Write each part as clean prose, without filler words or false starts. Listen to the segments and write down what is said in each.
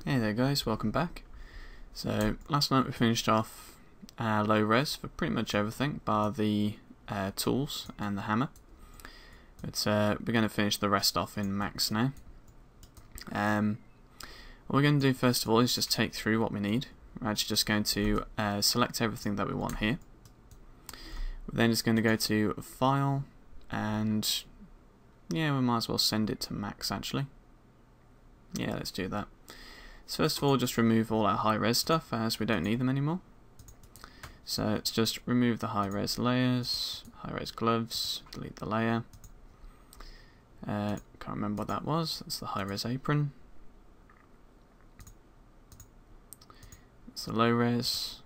Hey there guys, welcome back. So last night we finished off low res for pretty much everything bar the tools and the hammer. But we're going to finish the rest off in max now. What we're going to do first of all is just take through what we need. We're actually just going to select everything that we want here. We're then just going to go to File, and yeah, we might as well send it to max actually. Yeah, let's do that. So first of all, just remove all our high-res stuff as we don't need them anymore. So let's just remove the high-res layers, high-res gloves, delete the layer. Can't remember what that was. That's the high-res apron. That's the low-res,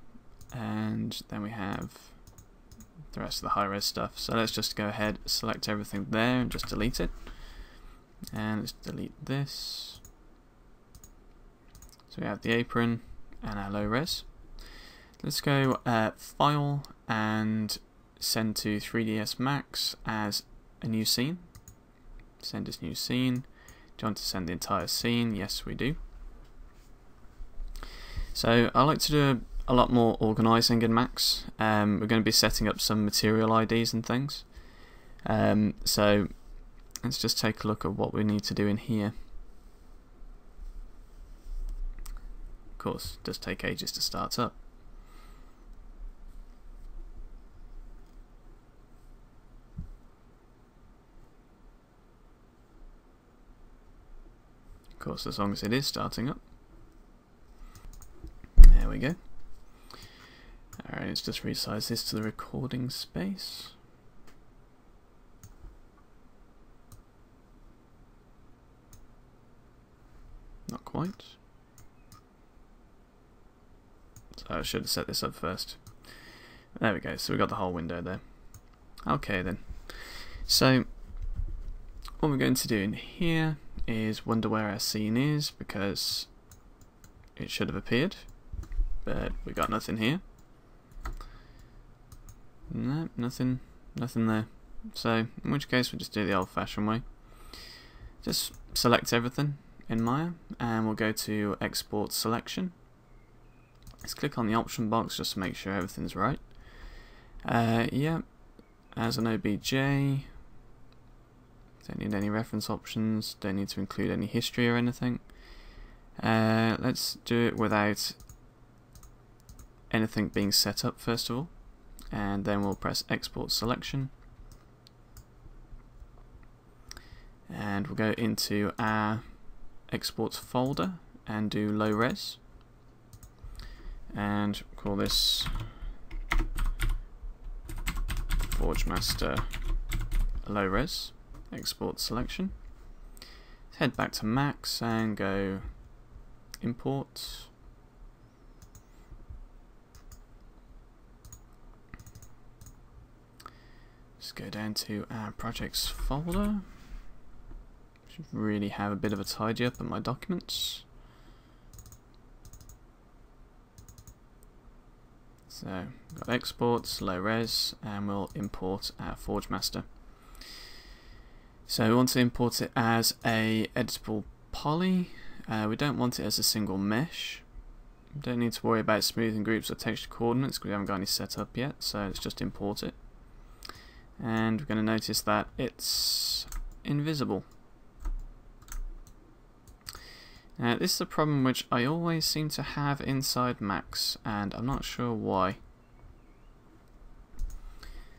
and then we have the rest of the high-res stuff. So let's just go ahead, select everything there, and just delete it. And let's delete this. So we have the apron and our low res. Let's go File and send to 3ds Max as a new scene. Send as new scene. Do you want to send the entire scene? Yes, we do. So I like to do a lot more organising in Max. We're going to be setting up some material IDs and things. So let's just take a look at what we need to do in here. Of course, it does take ages to start up. Of course, as long as it is starting up. There we go. Alright, let's just resize this to the recording space. Not quite. So I should have set this up first. There we go, so we got the whole window there. Okay then. So what we're going to do in here is wonder where our scene is, because it should have appeared, but we got nothing here. No, nothing there. So in which case we'll just do it the old-fashioned way. Just select everything in Maya, and we'll go to Export Selection. Let's click on the option box just to make sure everything's right. Yeah, as an OBJ. Don't need any reference options. Don't need to include any history or anything. Let's do it without anything being set up first of all, and then we'll press Export Selection, and we'll go into our exports folder and do low res, and call this Forgemaster low res export selection. Head back to Max and go import. Just go down to our projects folder. Should really have a bit of a tidy up in my documents. So we've got exports, low res, and we'll import our Forgemaster. So we want to import it as a editable poly. We don't want it as a single mesh. We don't need to worry about smoothing groups or texture coordinates because we haven't got any set up yet, so let's just import it. And we're going to notice that it's invisible. Now this is a problem which I always seem to have inside Max, and I'm not sure why.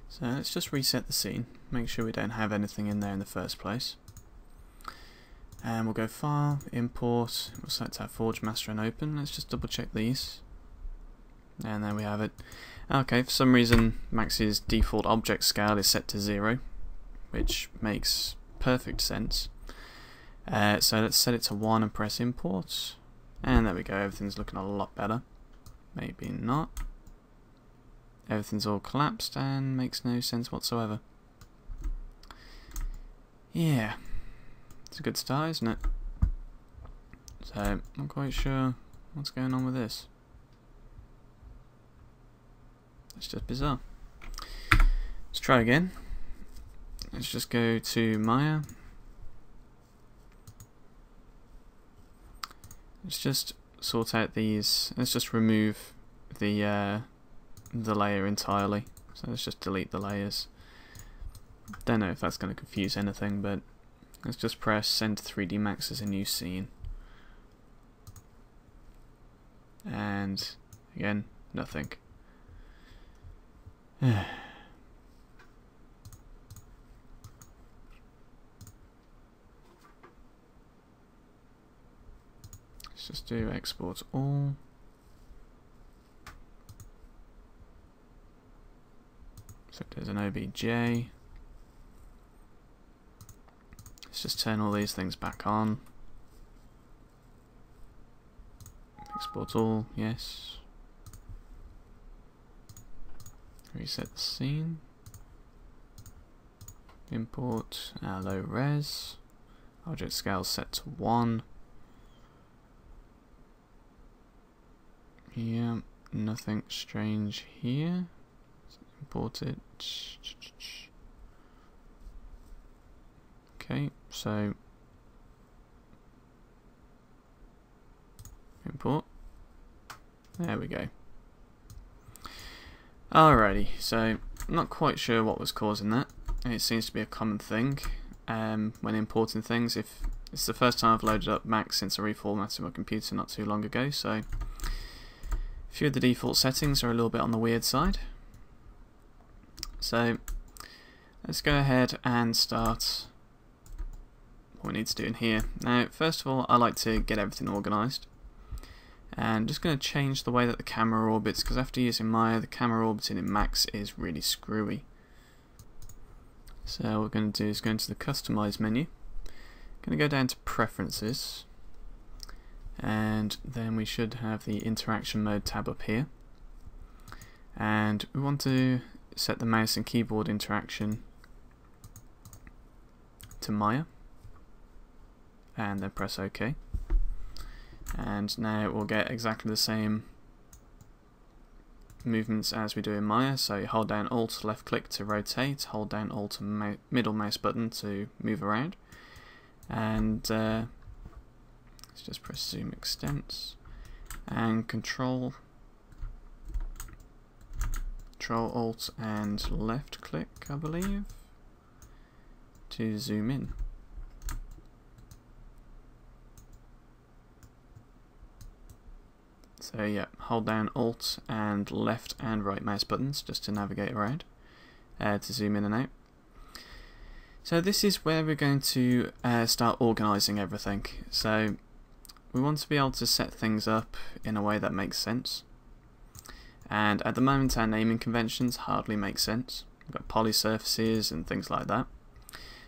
So let's just reset the scene, make sure we don't have anything in there in the first place. And we'll go File, Import, we'll select our Forgemaster and Open. Let's just double check these. And there we have it. Okay, for some reason Max's default object scale is set to 0, which makes perfect sense. So let's set it to 1 and press Import, and there we go, everything's looking a lot better. Maybe not. Everything's all collapsed and makes no sense whatsoever. Yeah, it's a good start, isn't it? So I'm not quite sure what's going on with this. It's just bizarre. Let's try again. Let's just go to Maya. let's just sort out these. Let's just remove the layer entirely. So let's just delete the layers. Don't know if that's going to confuse anything, but let's just press send to 3D Max as a new scene. And again, nothing. Let's just do export all. So there's an OBJ. Let's just turn all these things back on. Export all, yes. Reset the scene. Import low res. Object scale set to 1. Yeah, nothing strange here. Let's import it. Okay, so import. There we go. Alrighty, so I'm not quite sure what was causing that. It seems to be a common thing when importing things. If it's the first time I've loaded up Mac since I reformatted my computer not too long ago, so a few of the default settings are a little bit on the weird side. So let's go ahead and start what we need to do in here. Now, first of all, I like to get everything organised. And I'm just going to change the way that the camera orbits, because after using Maya, the camera orbiting in Max is really screwy. So what we're going to do is go into the Customize menu. Going to go down to Preferences, and then we should have the Interaction Mode tab up here. And we want to set the mouse and keyboard interaction to Maya, and then press OK. And now we'll get exactly the same movements as we do in Maya. So you hold down Alt, left click to rotate, hold down Alt and middle mouse button to move around, and let's just press Zoom Extents and Control Alt and left click, I believe, to zoom in. So yeah, hold down Alt and left and right mouse buttons just to navigate around, to zoom in and out. So this is where we're going to start organising everything. So we want to be able to set things up in a way that makes sense. And at the moment our naming conventions hardly make sense. We've got poly surfaces and things like that.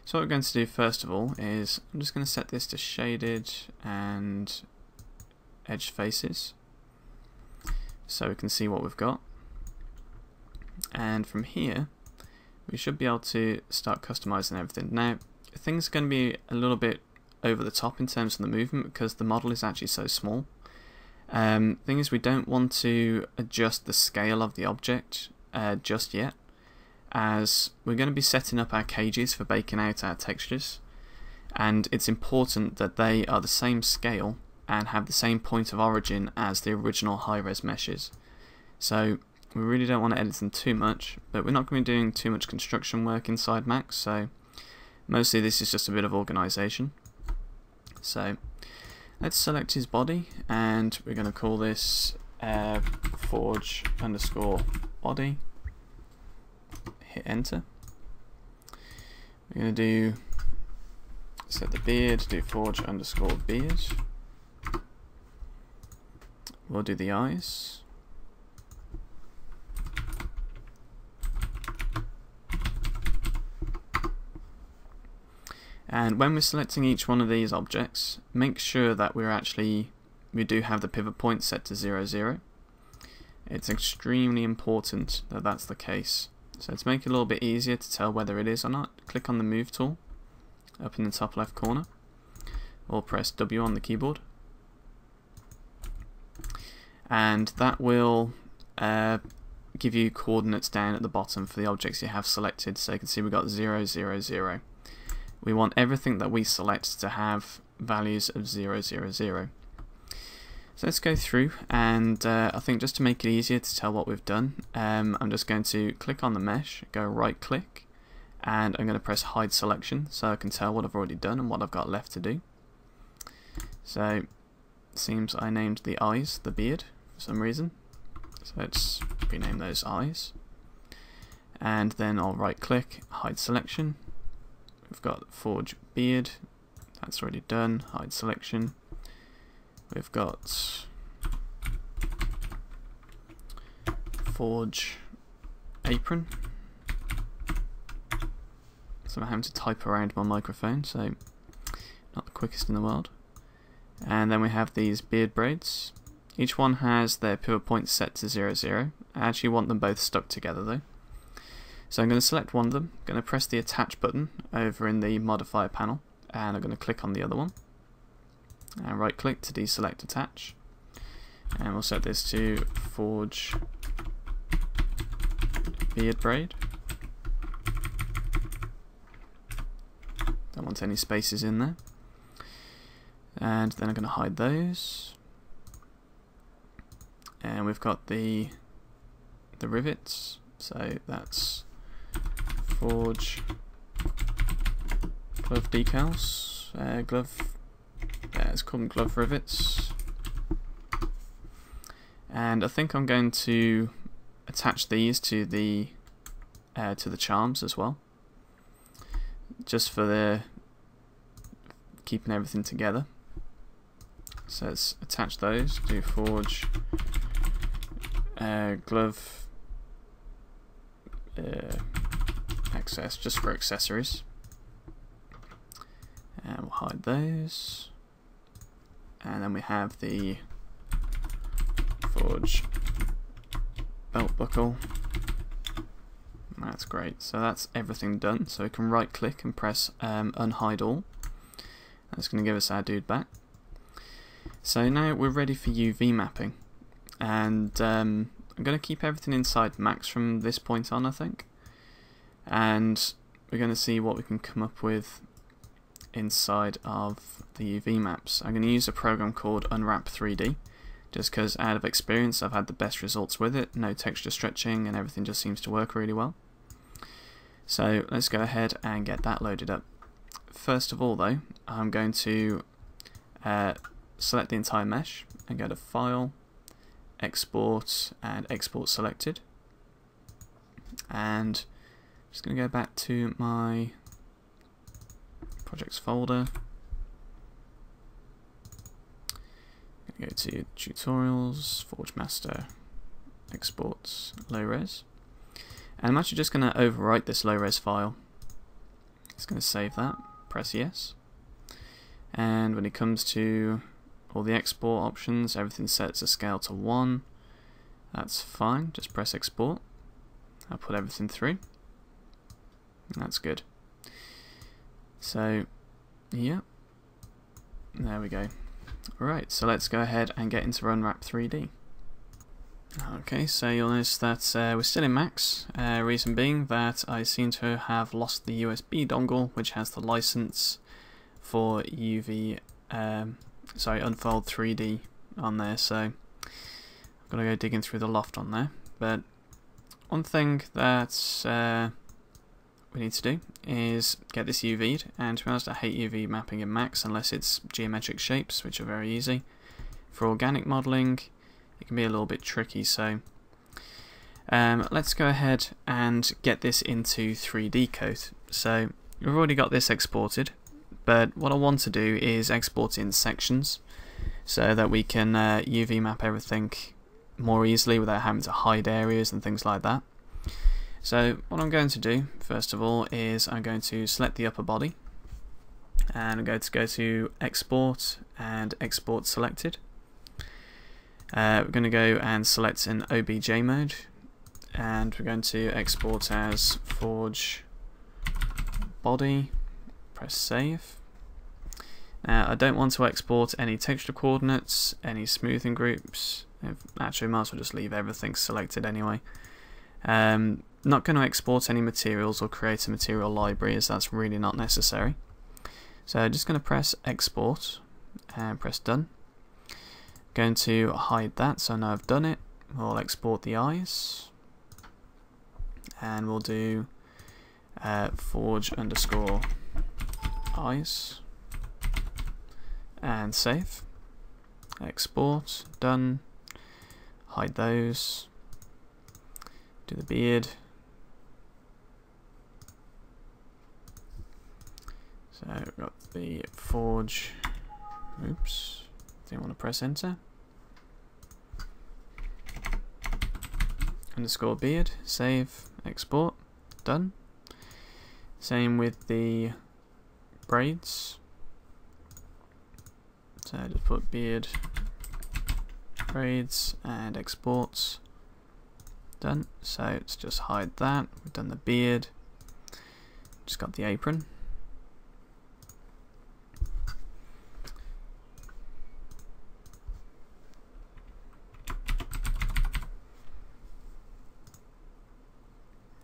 So what we're going to do first of all is I'm just going to set this to shaded and edge faces, so we can see what we've got. And from here we should be able to start customizing everything. Now things are going to be a little bit over the top in terms of the movement because the model is actually so small. Thing is, we don't want to adjust the scale of the object just yet, as we're going to be setting up our cages for baking out our textures, and it's important that they are the same scale and have the same point of origin as the original high-res meshes. So we really don't want to edit them too much, but we're not going to be doing too much construction work inside Max, so mostly this is just a bit of organisation. So let's select his body, and we're going to call this Forge_body. Hit enter. We're going to do set the beard, do Forge_beard. We'll do the eyes. And when we're selecting each one of these objects, make sure that we do have the pivot point set to 0, 0. It's extremely important that that's the case. So to make it a little bit easier to tell whether it is or not, click on the Move tool up in the top left corner, or press W on the keyboard. And that will give you coordinates down at the bottom for the objects you have selected. So you can see we've got 0, 0, 0. We want everything that we select to have values of 0, 0, 0. So let's go through, and I think just to make it easier to tell what we've done, I'm just going to click on the mesh, go right click, and I'm going to press hide selection so I can tell what I've already done and what I've got left to do. So it seems I named the eyes the beard for some reason, so let's rename those eyes, and then I'll right click, hide selection. We've got forge beard, that's already done, hide selection. We've got forge apron. So I'm having to type around my microphone, so not the quickest in the world. And then we have these beard braids. Each one has their pivot point set to 0, 0. I actually want them both stuck together though. So I'm going to select one of them, going to press the attach button over in the modifier panel, and I'm going to click on the other one. And right click to deselect attach, and we'll set this to forge beard braid. Don't want any spaces in there. And then I'm going to hide those, and we've got the rivets, so that's forge glove decals, let's call them glove rivets. And I think I'm going to attach these to the charms as well, just for the keeping everything together. So let's attach those to forge glove access, just for accessories. And we'll hide those. And then we have the forge belt buckle. That's great. So that's everything done. So we can right click and press unhide all. That's going to give us our dude back. So now we're ready for UV mapping. And I'm going to keep everything inside max from this point on, I think. And we're going to see what we can come up with inside of the UV maps. I'm going to use a program called Unwrap 3D, just because out of experience I've had the best results with it. No texture stretching and everything just seems to work really well. So let's go ahead and get that loaded up. First of all though, I'm going to select the entire mesh and go to File, Export, and Export Selected. And I'm just going to go back to my projects folder. Go to Tutorials, Forgemaster, Exports, Low Res. And I'm actually just going to overwrite this low res file. It's going to save that, press yes. And when it comes to all the export options, everything's set to scale to 1. That's fine, just press export. I'll put everything through. That's good. So, yeah, there we go. Right, so let's go ahead and get into Unwrap 3D. Okay, so you'll notice that we're still in Max, reason being that I seem to have lost the USB dongle which has the license for Unfold 3D on there, so I've got to go digging through the loft on there. But one thing that we need to do is get this UV'd, and to be honest I hate UV mapping in Max unless it's geometric shapes, which are very easy. For organic modelling it can be a little bit tricky, so let's go ahead and get this into 3D code. So we've already got this exported, but what I want to do is export in sections so that we can UV map everything more easily without having to hide areas and things like that. So what I'm going to do first of all is I'm going to select the upper body, and I'm going to go to Export and Export Selected. We're going to go and select an OBJ mode, and we're going to export as Forge Body, press Save. Now I don't want to export any texture coordinates, any smoothing groups. Actually might as well just leave everything selected anyway. Not going to export any materials or create a material library, as that's really not necessary. So just going to press Export and press Done. Going to hide that, so now I've done it. We'll export the eyes, and we'll do forge_eyes and save. Export, done. Hide those. Do the beard. So we've got the forge. Oops. Didn't want to press enter. Underscore beard. Save. Export. Done. Same with the braids. So just put beard, braids, and exports. Done. So let's just hide that. We've done the beard. Just got the apron.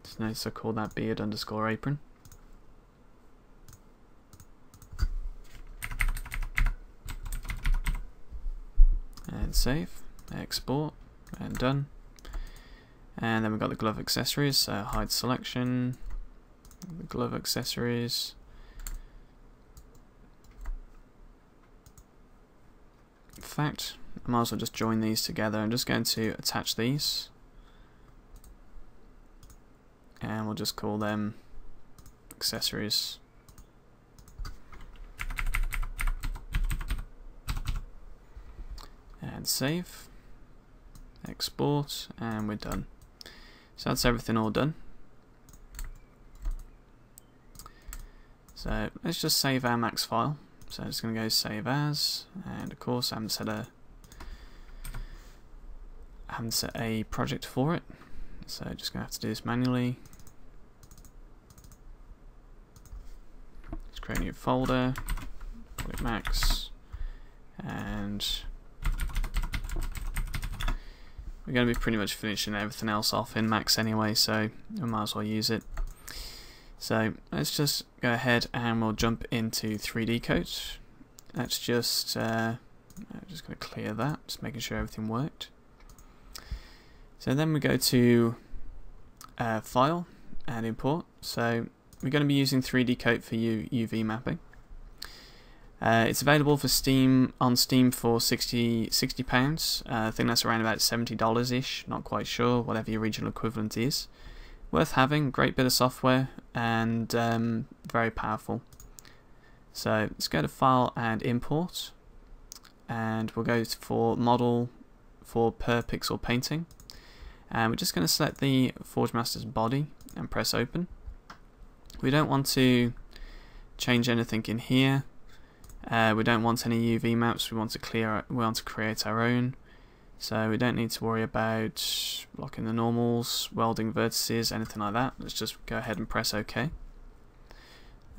Just notice I call that beard_apron. And save, export, and done. And then we've got the glove accessories, so hide selection, the glove accessories. In fact, I might as well just join these together. I'm just going to attach these, and we'll just call them accessories. And save, export, and we're done. So that's everything all done. So let's just save our max file. So I'm just going to go save as, and of course I haven't set a project for it, so just going to have to do this manually. Just create a new folder, call it max, and we're going to be pretty much finishing everything else off in max anyway, so we might as well use it. So let's just go ahead and we'll jump into 3D Coat. Let's just I'm just going to clear that, just making sure everything worked. So then we go to File and Import. So we're going to be using 3D Coat for UV mapping. It's available for Steam for £60. I think that's around about $70-ish, not quite sure, whatever your regional equivalent is. Worth having, great bit of software, and very powerful. So let's go to File and Import, and we'll go for Model for per pixel painting. And we're just going to select the Forgemaster's body and press Open. We don't want to change anything in here. We don't want any UV maps. We want to create our own. So we don't need to worry about blocking the normals, welding vertices, anything like that. Let's just go ahead and press OK.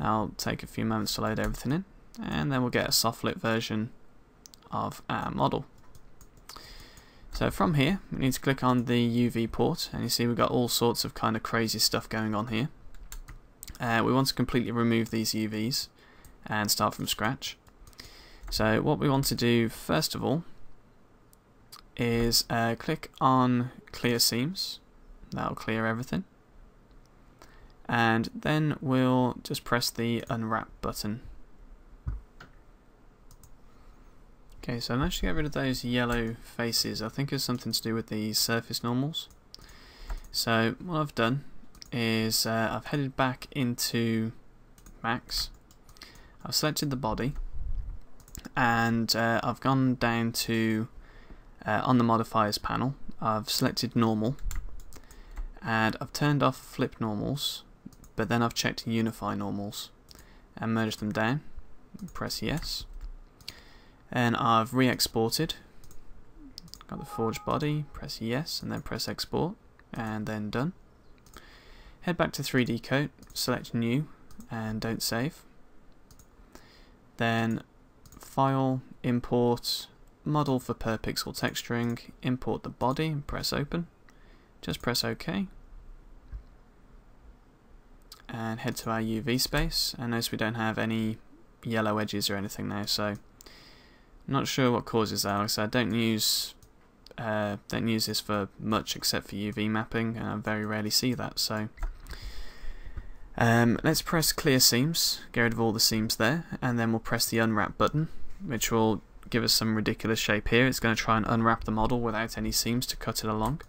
I'll take a few moments to load everything in, and then we'll get a soft lit version of our model. So from here, we need to click on the UV port, and you see we've got all sorts of kind of crazy stuff going on here. We want to completely remove these UVs and start from scratch. So what we want to do first of all is click on Clear Seams. That'll clear everything. And then we'll just press the Unwrap button. Okay, so I'm actually get rid of those yellow faces. I think it's something to do with the surface normals. So what I've done is I've headed back into Max. I've selected the body, and I've gone down to on the modifiers panel. I've selected normal, and I've turned off flip normals, but then I've checked unify normals and merged them down. Press yes, and I've re-exported. Got the forged body. Press yes, and then press export, and then done. Head back to 3D Coat, select new, and don't save. Then File, Import, Model for per pixel texturing, import the body, and press Open. Just press OK. And head to our UV space, and notice we don't have any yellow edges or anything now, so I'm not sure what causes that. Like I said, I don't use this for much except for UV mapping, and I very rarely see that. So let's press clear seams, get rid of all the seams there, and then we'll press the unwrap button, which will give us some ridiculous shape here. It's going to try and unwrap the model without any seams to cut it along.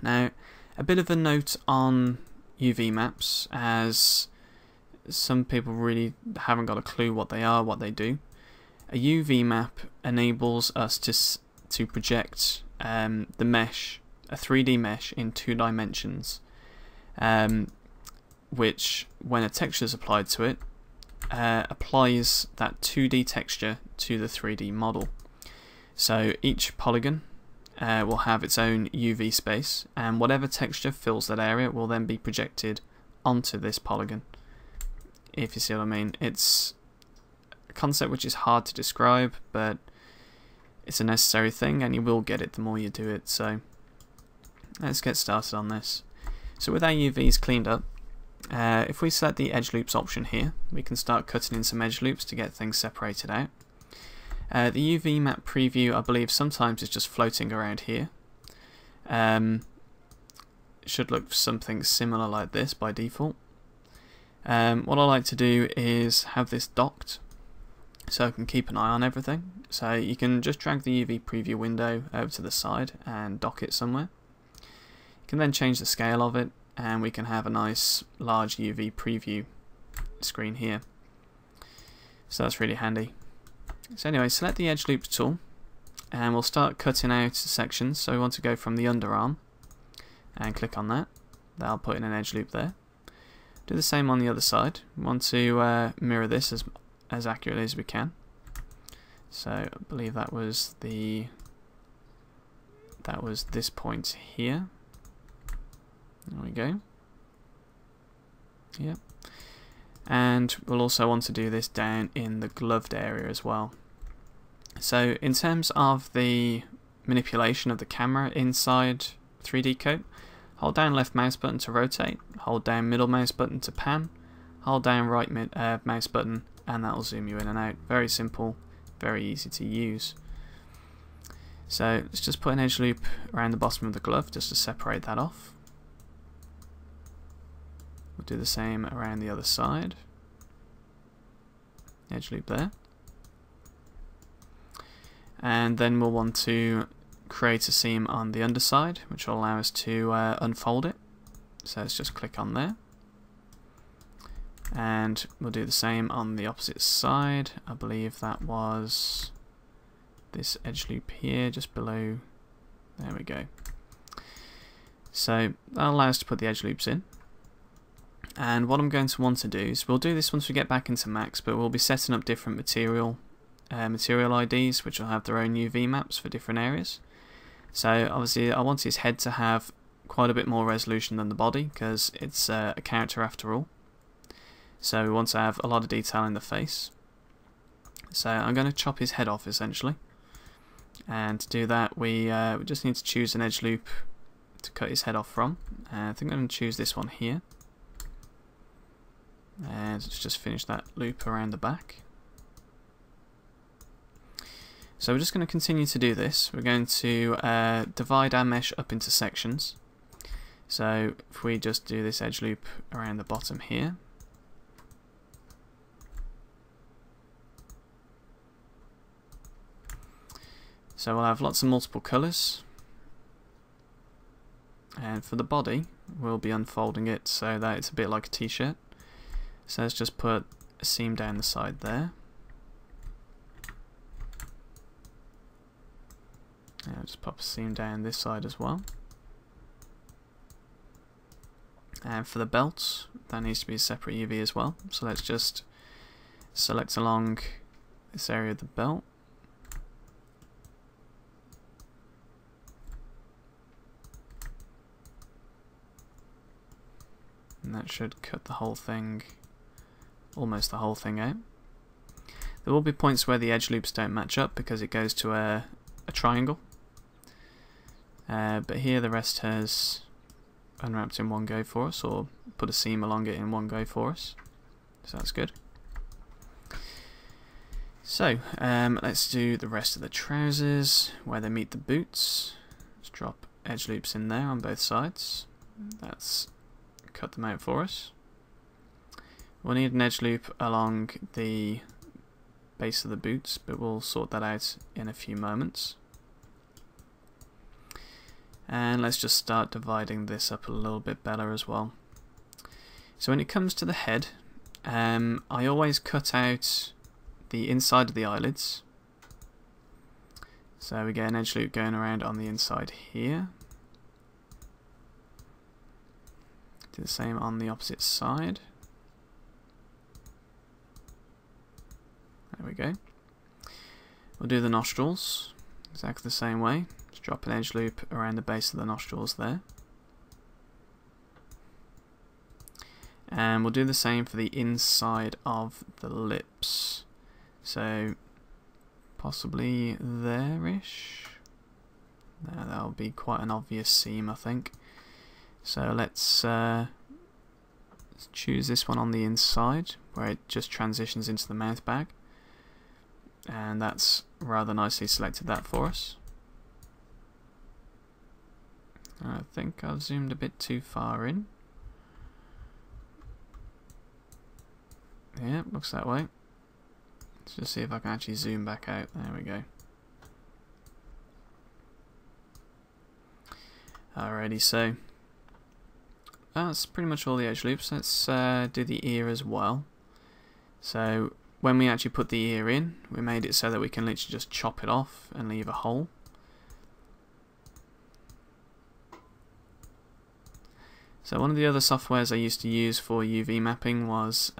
Now, a bit of a note on UV maps, as some people really haven't got a clue what they are, what they do. A UV map enables us to project the mesh, a 3D mesh in 2 dimensions, which, when a texture is applied to it, applies that 2D texture to the 3D model. So each polygon will have its own UV space, and whatever texture fills that area will then be projected onto this polygon, if you see what I mean. It's a concept which is hard to describe, but it's a necessary thing, and you will get it the more you do it. So let's get started on this. So with our UVs cleaned up, if we select the edge loops option here, we can start cutting in some edge loops to get things separated out. The UV map preview, I believe, sometimes is just floating around here. It should look something similar like this by default. What I like to do is have this docked, so I can keep an eye on everything. So you can just drag the UV preview window over to the side and dock it somewhere. You can then change the scale of it, and we can have a nice large UV preview screen here. So that's really handy. So anyway, select the edge loop tool, and we'll start cutting out sections. So we want to go from the underarm and click on that. That'll put in an edge loop there. Do the same on the other side. We want to mirror this as accurately as we can. So I believe that was this point here. There we go. Yep. And we'll also want to do this down in the gloved area as well. So in terms of the manipulation of the camera inside 3D Coat, hold down left mouse button to rotate, hold down middle mouse button to pan, hold down right mouse button, and that will zoom you in and out. Very simple, very easy to use. So let's just put an edge loop around the bottom of the glove just to separate that off. We'll do the same around the other side. Edge loop there. And then we'll want to create a seam on the underside, which will allow us to unfold it. So let's just click on there. And we'll do the same on the opposite side. I believe that was this edge loop here, just below. There we go. So that allows us to put the edge loops in. And what I'm going to want to do is, we'll do this once we get back into Max, but we'll be setting up different material IDs, which will have their own UV maps for different areas. So obviously I want his head to have quite a bit more resolution than the body, because it's a character after all. So we want to have a lot of detail in the face. So I'm going to chop his head off essentially. And to do that, we just need to choose an edge loop to cut his head off from. I think I'm going to choose this one here. And let's just finish that loop around the back. So we're just going to continue to do this. We're going to divide our mesh up into sections. So if we just do this edge loop around the bottom here. So we'll have lots of multiple colours. And for the body, we'll be unfolding it so that it's a bit like a t-shirt. So let's just put a seam down the side there. And just pop a seam down this side as well. And for the belt, that needs to be a separate UV as well. So let's just select along this area of the belt. And that should cut the whole thing, almost the whole thing out. There will be points where the edge loops don't match up because it goes to a triangle. But here the rest has unwrapped in one go for us, or put a seam along it in one go for us. So that's good. So let's do the rest of the trousers where they meet the boots. Let's drop edge loops in there on both sides. That's cut them out for us. We'll need an edge loop along the base of the boots, but we'll sort that out in a few moments. And let's just start dividing this up a little bit better as well. So when it comes to the head, I always cut out the inside of the eyelids. So we get an edge loop going around on the inside here. Do the same on the opposite side. There we go. We'll do the nostrils exactly the same way. Just drop an edge loop around the base of the nostrils there. And we'll do the same for the inside of the lips. So possibly there-ish. Now that'll be quite an obvious seam, I think. So let's choose this one on the inside where it just transitions into the mouth bag. And that's rather nicely selected that for us. I think I've zoomed a bit too far in. Yeah, looks that way. Let's just see if I can actually zoom back out. There we go. Alrighty, so that's pretty much all the edge loops. Let's do the ear as well. So when we actually put the ear in, we made it so that we can literally just chop it off and leave a hole. So one of the other softwares I used to use for UV mapping was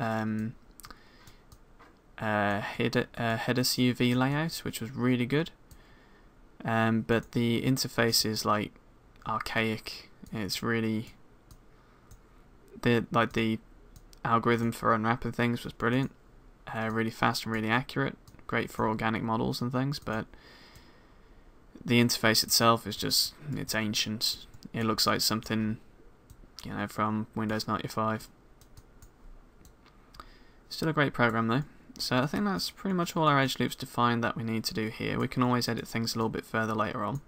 Hedis UV layout, which was really good. But the interface is like archaic. It's really the algorithm for unwrapping things was brilliant. Really fast and really accurate, great for organic models and things, but the interface itself is just, it's ancient. It looks like something, you know, from Windows 95. Still a great program though. So I think that's pretty much all our edge loops defined that we need to do here. We can always edit things a little bit further later on.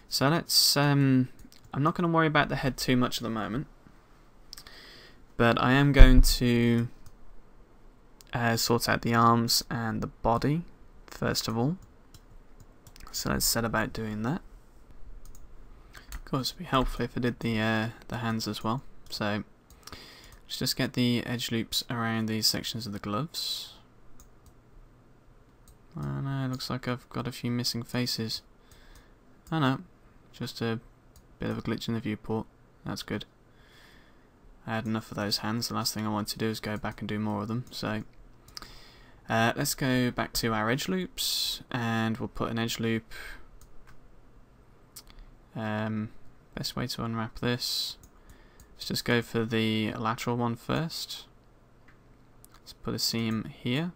So let's, I'm not going to worry about the head too much at the moment, but I am going to sort out the arms and the body first of all. So let's set about doing that. Of course, it'd be helpful if I did the hands as well. So let's just get the edge loops around these sections of the gloves. Oh no, it looks like I've got a few missing faces. Oh no, just a bit of a glitch in the viewport. That's good. I had enough of those hands. The last thing I want to do is go back and do more of them. So let's go back to our edge loops, and we'll put an edge loop. Best way to unwrap this, let's just go for the lateral one first. Let's put a seam here,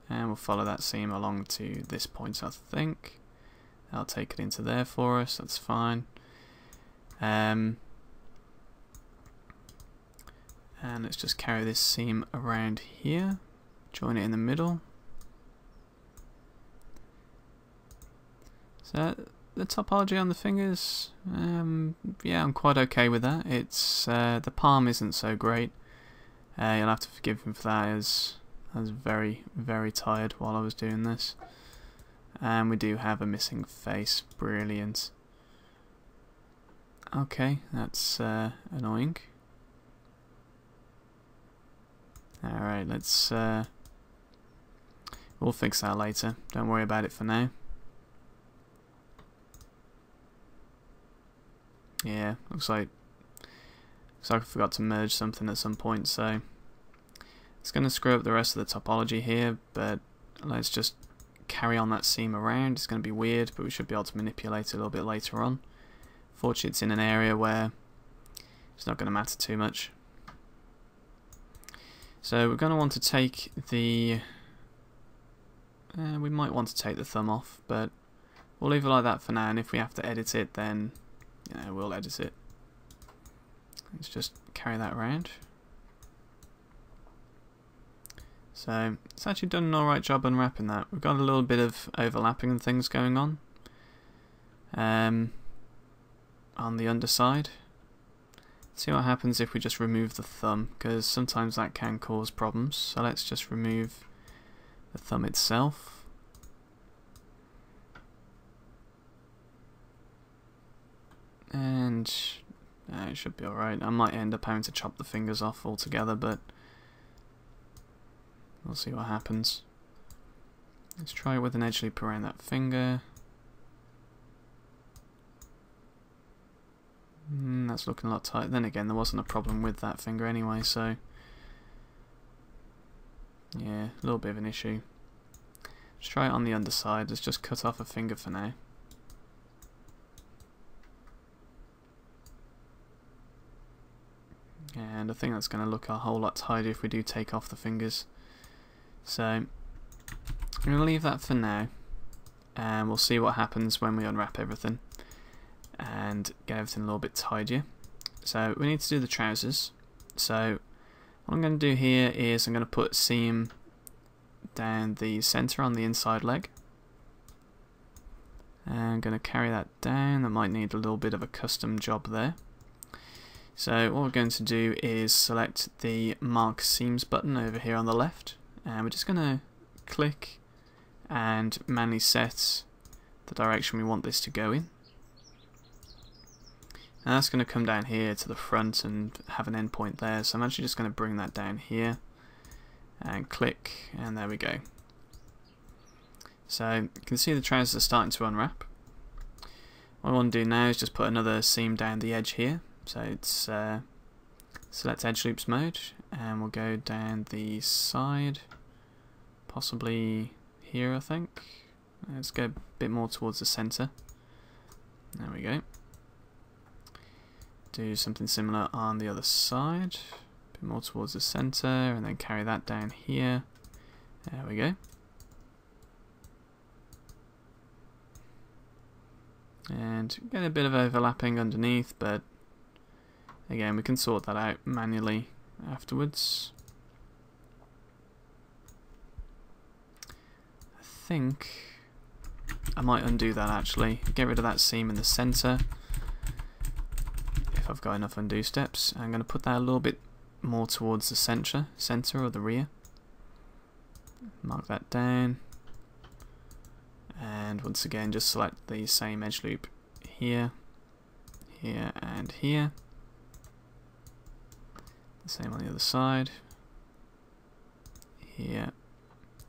and we'll follow that seam along to this point, I think. I'll take it into there for us, that's fine. And let's just carry this seam around here, join it in the middle. So the topology on the fingers, yeah, I'm quite okay with that. It's the palm isn't so great. You'll have to forgive me for that, as I was very, very tired while I was doing this. And we do have a missing face. Brilliant. Okay, that's annoying. Alright, let's we'll fix that later. Don't worry about it for now. Yeah, looks like I forgot to merge something at some point, so it's going to screw up the rest of the topology here, but let's just carry on that seam around. It's going to be weird, but we should be able to manipulate it a little bit later on. Fortunately, it's in an area where it's not going to matter too much. So we're going to want to take the we might want to take the thumb off, but we'll leave it like that for now, and if we have to edit it, then we'll edit it. Let's just carry that around. So it's actually done an alright job unwrapping that. We've got a little bit of overlapping and things going on the underside. Let's see what happens if we just remove the thumb, because sometimes that can cause problems. So let's just remove the thumb itself. And it should be alright. I might end up having to chop the fingers off altogether, but we'll see what happens. Let's try it with an edge loop around that finger. That's looking a lot tight. Then again, there wasn't a problem with that finger anyway, so yeah, a little bit of an issue. Let's try it on the underside. Let's just cut off a finger for now. And I think that's going to look a whole lot tidier if we do take off the fingers. So I'm going to leave that for now, and we'll see what happens when we unwrap everything and get everything a little bit tidier. So we need to do the trousers. So what I'm going to do here is I'm going to put a seam down the center on the inside leg. And I'm going to carry that down. That might need a little bit of a custom job there. So what we're going to do is select the Mark Seams button over here on the left, and we're just going to click and manually set the direction we want this to go in. And that's going to come down here to the front and have an endpoint there, so I'm actually just going to bring that down here and click, and there we go. So you can see the trousers are starting to unwrap. What I want to do now is just put another seam down the edge here. So it's select edge loops mode, and we'll go down the side, possibly here I think. Let's go a bit more towards the center. There we go. Do something similar on the other side, a bit more towards the center, and then carry that down here. There we go. And get a bit of overlapping underneath, but again, we can sort that out manually afterwards. I think I might undo that actually. Get rid of that seam in the center if I've got enough undo steps. I'm going to put that a little bit more towards the center or the rear. Mark that down. And once again, just select the same edge loop here, here, and here. Same on the other side, here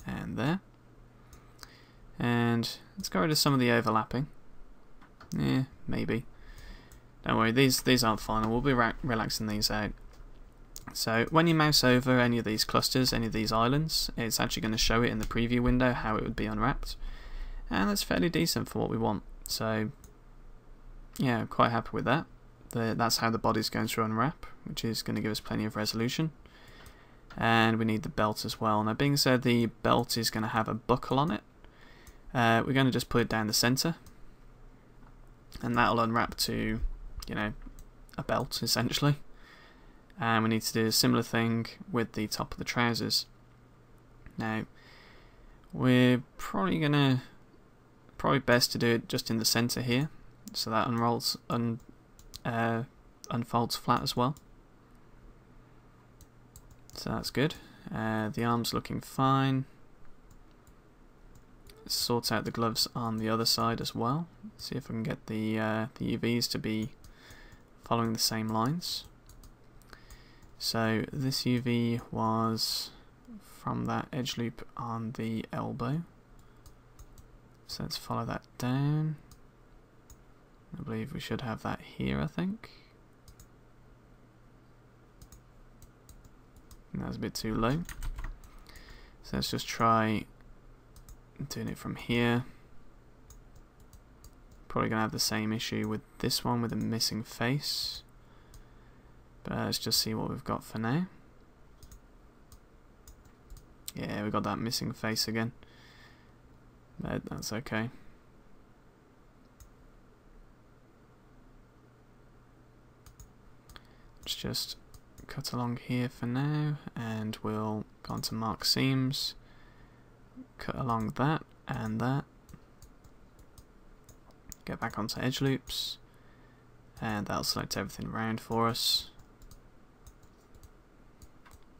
and there. And let's get rid of some of the overlapping. Yeah, maybe. Don't worry, these aren't final. We'll be relaxing these out. So when you mouse over any of these clusters, any of these islands, it's actually going to show it in the preview window how it would be unwrapped. And that's fairly decent for what we want. So yeah, quite happy with that. That's how the body's going to unwrap, which is going to give us plenty of resolution. And we need the belt as well. Now, being said the belt is going to have a buckle on it, we're going to just put it down the center, and that'll unwrap to, you know, a belt essentially. And we need to do a similar thing with the top of the trousers. Now, we're probably best to do it just in the center here, so that unfolds flat as well. So that's good. The arm's looking fine. Sort out the gloves on the other side as well. See if we can get the UVs to be following the same lines. So this UV was from that edge loop on the elbow. So let's follow that down. I believe we should have that here, I think. That's a bit too low. So let's just try doing it from here. Probably going to have the same issue with this one with a missing face. But let's just see what we've got for now. Yeah, we got that missing face again. But that's okay. Let's just cut along here for now, and we'll go on to mark seams, cut along that and that, get back onto edge loops, and that'll select everything around for us.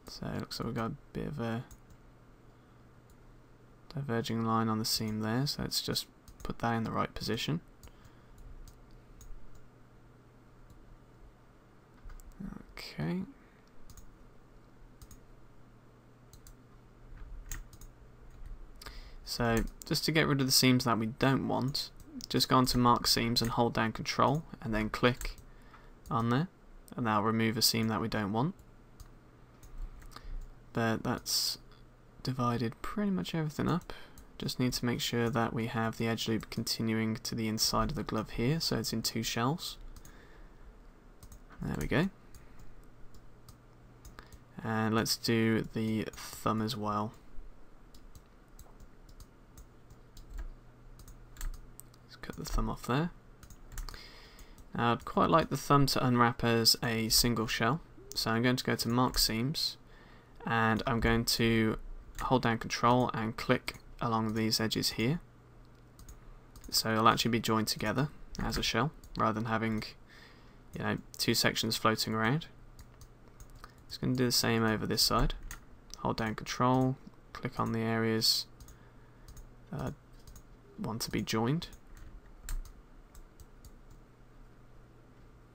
So it looks like we've got a bit of a diverging line on the seam there, so let's just put that in the right position. Okay. So just to get rid of the seams that we don't want, just go on to mark seams and hold down Control and then click on there, and that'll remove a seam that we don't want. But that's divided pretty much everything up. Just need to make sure that we have the edge loop continuing to the inside of the glove here, so it's in 2 shells. There we go. And let's do the thumb as well. Let's cut the thumb off there. Now I'd quite like the thumb to unwrap as a single shell, so I'm going to go to mark seams, and I'm going to hold down Control and click along these edges here. So it'll actually be joined together as a shell, rather than having, you know, 2 sections floating around. Just going to do the same over this side. Hold down Control, click on the areas that I want to be joined.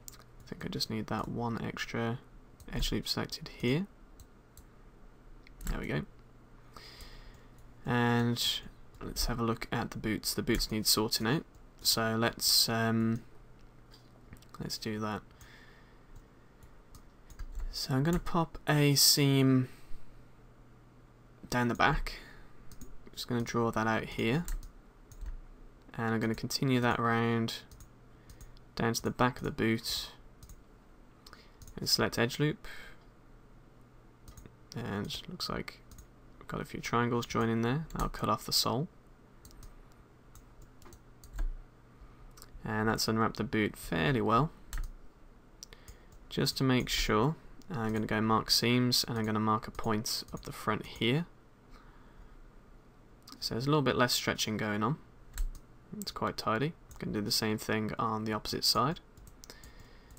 I think I just need that one extra edge loop selected here. There we go. And let's have a look at the boots. The boots need sorting out, so let's do that. So I'm going to pop a seam down the back. I'm just going to draw that out here, and I'm going to continue that around down to the back of the boot, and select edge loop, and looks like we've got a few triangles joining there. I'll cut off the sole, and that's unwrapped the boot fairly well. Just to make sure, I'm going to go mark seams, and I'm going to mark a point up the front here. So there's a little bit less stretching going on. It's quite tidy. I'm going to do the same thing on the opposite side.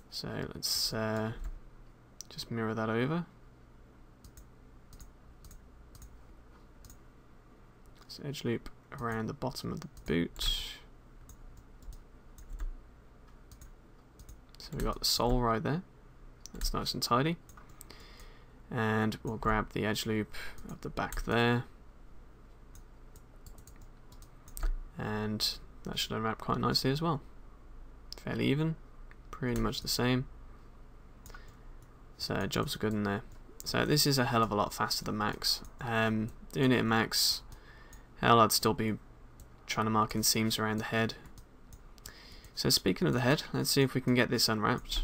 So let's just mirror that over. So edge loop around the bottom of the boot. So we've got the sole right there. That's nice and tidy. And we'll grab the edge loop of the back there. And that should unwrap quite nicely as well. Fairly even, pretty much the same. So jobs are good in there. So this is a hell of a lot faster than max. Doing it in max, hell, I'd still be trying to mark in seams around the head. So speaking of the head, let's see if we can get this unwrapped.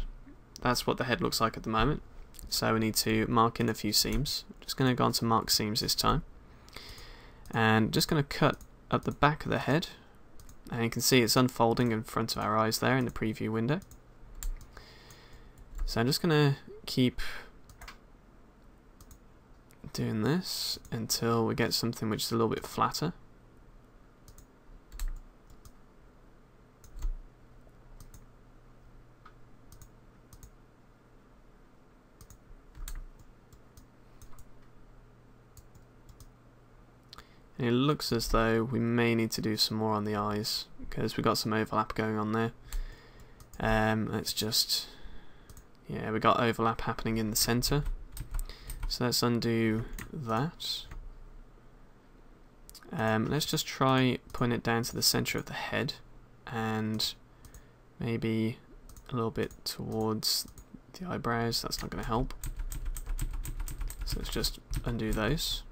That's what the head looks like at the moment. So we need to mark in a few seams. Just going to go on to mark seams this time. And just going to cut up the back of the head. And you can see it's unfolding in front of our eyes there in the preview window. So I'm just going to keep doing this until we get something which is a little bit flatter. And it looks as though we may need to do some more on the eyes because we've got some overlap going on there. Let's just, yeah, we got overlap happening in the center. So let's undo that. Let's just try putting it down to the center of the head and maybe a little bit towards the eyebrows. That's not going to help. So let's just undo those.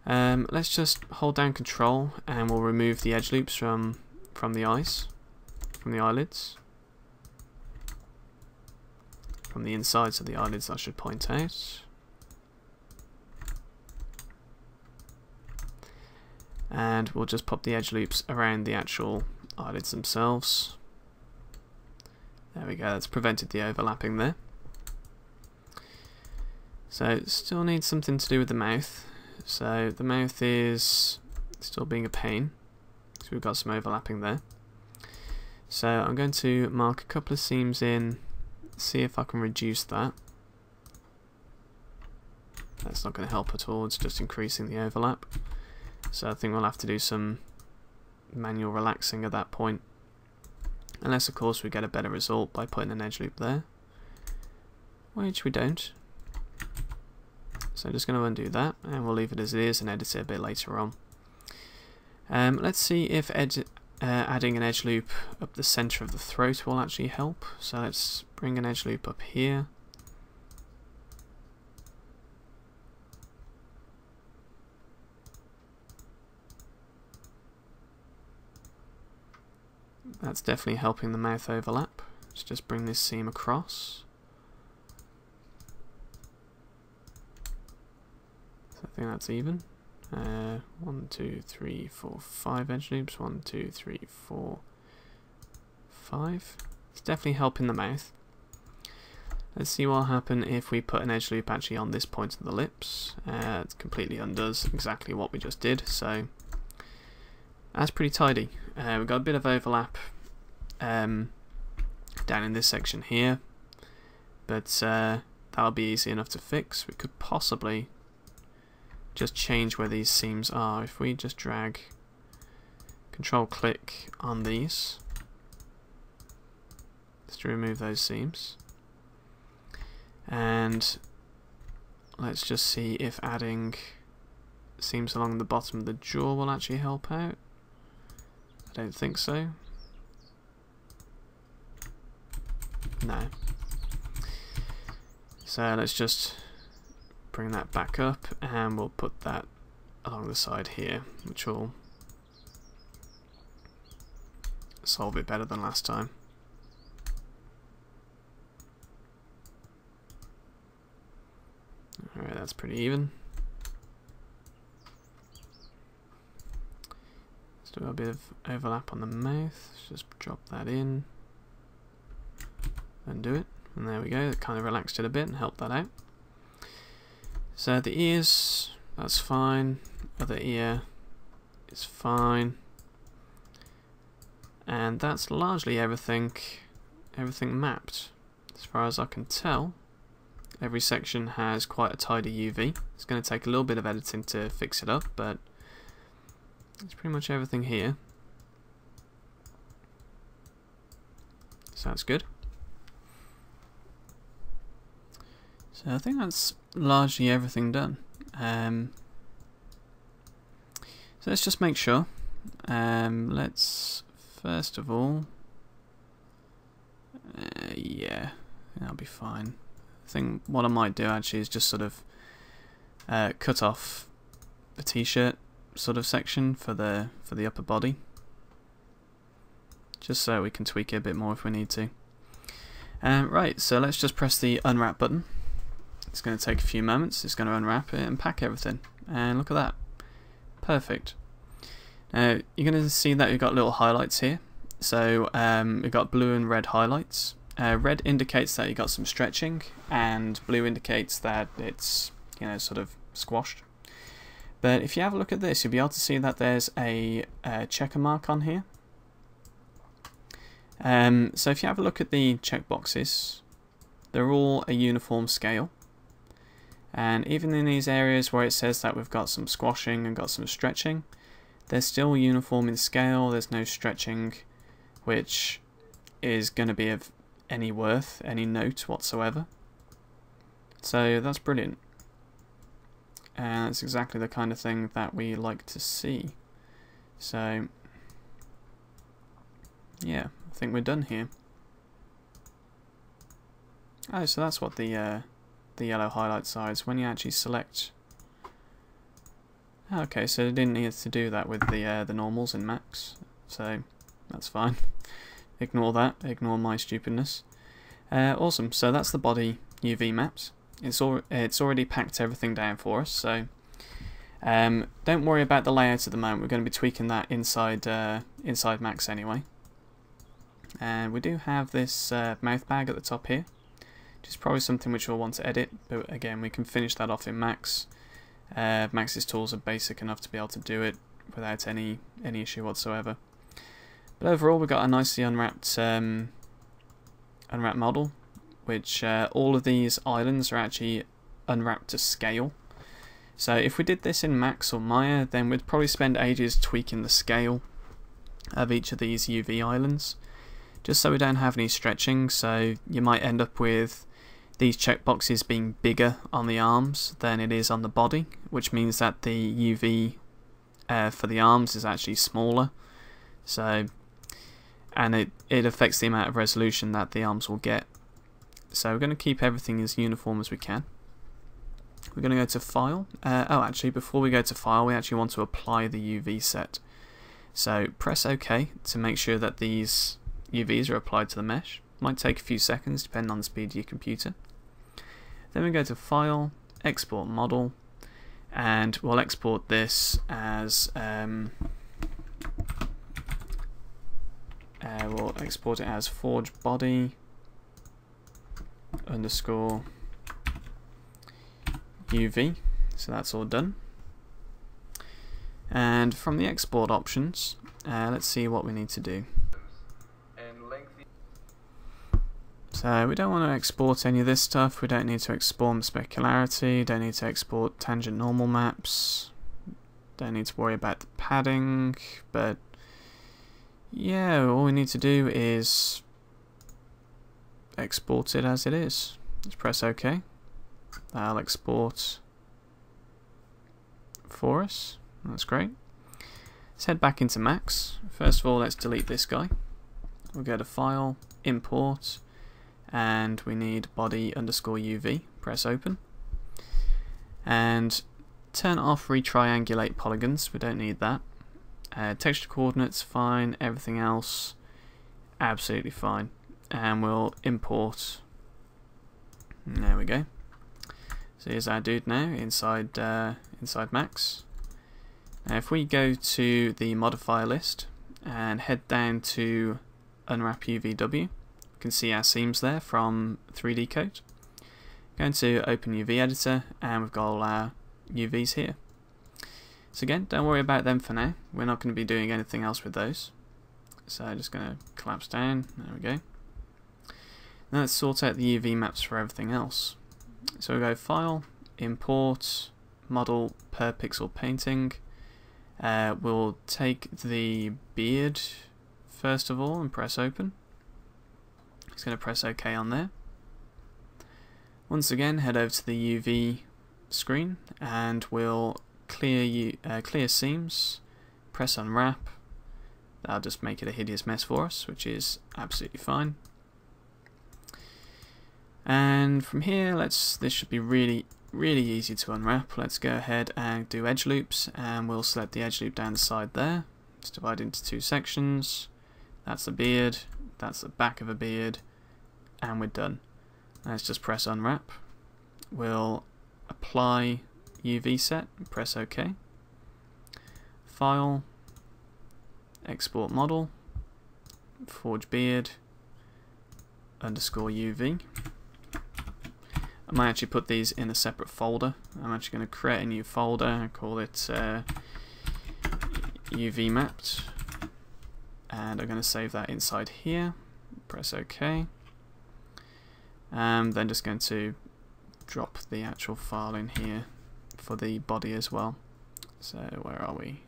Let's just hold down Control and we'll remove the edge loops from the eyes, from the eyelids, from the insides of the eyelids, I should point out. And we'll just pop the edge loops around the actual eyelids themselves. There we go, that's prevented the overlapping there. So it still needs something to do with the mouth. So the mouth is still being a pain, so we've got some overlapping there. So I'm going to mark a couple of seams in, see if I can reduce that. That's not going to help at all, it's just increasing the overlap. So I think we'll have to do some manual relaxing at that point. Unless of course we get a better result by putting an edge loop there, which we don't. So I'm just going to undo that and we'll leave it as it is and edit it a bit later on. Let's see if adding an edge loop up the center of the throat will actually help. So let's bring an edge loop up here. That's definitely helping the mouth overlap. Let's just bring this seam across. So I think that's even. 1, 2, 3, 4, 5 edge loops. 1, 2, 3, 4, 5. It's definitely helping the mouth. Let's see what will happen if we put an edge loop actually on this point of the lips. It completely undoes exactly what we just did. So that's pretty tidy. We've got a bit of overlap down in this section here, but that'll be easy enough to fix. We could possibly just change where these seams are. If we just drag, control click on these, just to remove those seams, and let's just see if adding seams along the bottom of the jaw will actually help out. I don't think so. No. So let's just bring that back up and we'll put that along the side here, which will solve it better than last time. Alright, that's pretty even. Still got a bit of overlap on the mouth. Let's just drop that in, undo it, and there we go. It kind of relaxed it a bit and helped that out. So the ears, that's fine. Other ear is fine, and that's largely everything mapped as far as I can tell. Every section has quite a tidy UV. It's going to take a little bit of editing to fix it up, but it's pretty much everything here. So that's good. So I think that's largely everything done. So let's just make sure. Let's first of all, yeah, that'll be fine. I think what I might do actually is just sort of cut off the t-shirt sort of section for the upper body, just so we can tweak it a bit more if we need to. Right, so let's just press the unwrap button. It's going to take a few moments. It's going to unwrap it and pack everything, and look at that, perfect. Now you're going to see that you've got little highlights here. So we've got blue and red highlights. Red indicates that you got some stretching, and blue indicates that it's, you know, sort of squashed. But if you have a look at this, you'll be able to see that there's a checker mark on here. So if you have a look at the checkboxes, they're all a uniform scale. And even in these areas where it says that we've got some squashing and got some stretching, they're still uniform in scale. There's no stretching which is going to be of any worth, any note whatsoever. So that's brilliant. And that's exactly the kind of thing that we like to see. So yeah, I think we're done here. Oh, so that's what the yellow highlights are. It's when you actually select. Okay, so they didn't need to do that with the normals in Max, so that's fine. Ignore that. Ignore my stupidness. Awesome. So that's the body UV mapped. It's already packed everything down for us. So don't worry about the layout at the moment. We're going to be tweaking that inside Max anyway. And we do have this mouth bag at the top here. which is probably something which we'll want to edit, but again we can finish that off in Max. Max's tools are basic enough to be able to do it without any issue whatsoever. But overall we've got a nicely unwrapped model, which all of these islands are actually unwrapped to scale. So if we did this in Max or Maya, then we'd probably spend ages tweaking the scale of each of these UV islands, just so we don't have any stretching. So you might end up with these checkboxes being bigger on the arms than it is on the body, which means that the UV for the arms is actually smaller. So, and it affects the amount of resolution that the arms will get. So we're going to keep everything as uniform as we can. We're going to go to File. Actually, before we go to File, we actually want to apply the UV set. So press OK to make sure that these UVs are applied to the mesh. Might take a few seconds depending on the speed of your computer. Then we go to File, Export Model, and we'll export this as we'll export it as Forge Body _ UV. So that's all done. And from the export options, let's see what we need to do. So we don't want to export any of this stuff. We don't need to export specularity, don't need to export tangent normal maps, don't need to worry about the padding, but yeah, all we need to do is export it as it is. Let's press OK. That'll export for us. That's great. Let's head back into Max. First of all, let's delete this guy. We'll go to File, Import, and we need body _ UV. Press Open. And turn off retriangulate polygons. We don't need that. Texture coordinates, fine. Everything else, absolutely fine. And we'll import. There we go. So here's our dude now inside Max. Now if we go to the modifier list and head down to Unwrap UVW, you can see our seams there from 3D Code. Going to Open UV Editor, and we've got all our UVs here. So again, don't worry about them for now. We're not going to be doing anything else with those. So I'm just going to collapse down. There we go. Now let's sort out the UV maps for everything else. So we go File, Import, Model per Pixel Painting. We'll take the beard first of all and press Open. It's going to press OK on there. Once again, head over to the UV screen and we'll clear seams, press Unwrap. That'll just make it a hideous mess for us, which is absolutely fine. And from here, this should be really easy to unwrap. Let's go ahead and do edge loops, and we'll select the edge loop down the side there. It's divided into two sections. That's the beard, that's the back of a beard, and we're done. Let's just press Unwrap. We'll apply UV set and press OK. File, Export Model, Forge Beard _ UV. I might actually put these in a separate folder. I'm actually going to create a new folder and call it UV Mapped, and I'm going to save that inside here. Press OK. Then just going to drop the actual file in here for the body as well. So where are we?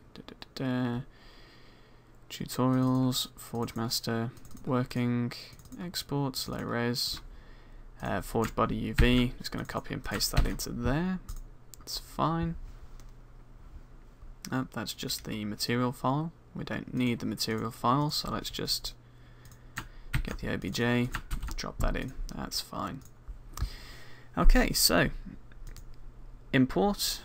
Tutorials, Forgemaster, working, exports, low res. Forge body UV, just going to copy and paste that into there. It's fine. Oh, that's just the material file. We don't need the material file, so let's just get the OBJ, drop that in. That's fine. Okay, so import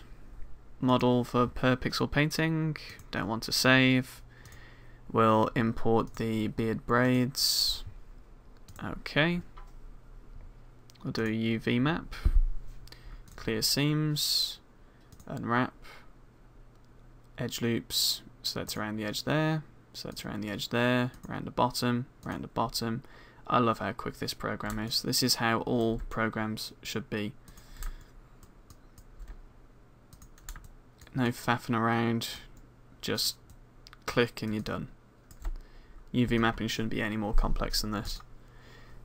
model for per pixel painting. Don't want to save. We'll import the beard braids. Okay. We'll do a UV map, clear seams, unwrap, edge loops, so that's around the edge there, so that's around the edge there, around the bottom, I love how quick this program is. This is how all programs should be. No faffing around, just click and you're done. UV mapping shouldn't be any more complex than this.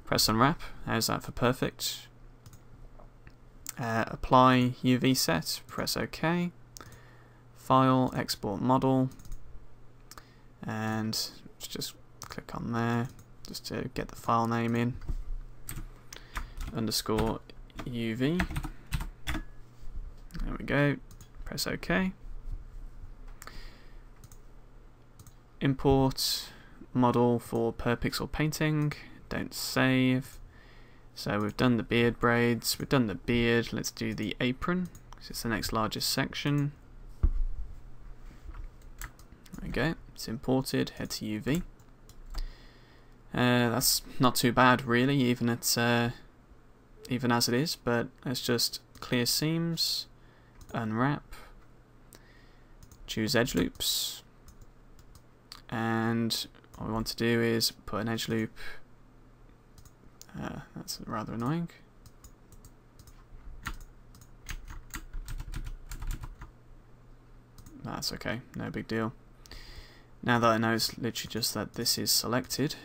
Press unwrap. How's that for perfect? Apply UV set. Press OK. File, export model, and let's just click on there just to get the file name in. Underscore UV. There we go. Press OK. Import model for per pixel painting. Don't save. So we've done the beard braids, we've done the beard. Let's do the apron because it's the next largest section. There we go. It's imported. Head to UV. That's not too bad really, even as it is. But let's just clear seams, unwrap, choose edge loops, and what we want to do is put an edge loop. That's rather annoying. That's okay, no big deal. Now that I know it's literally just that this is selected,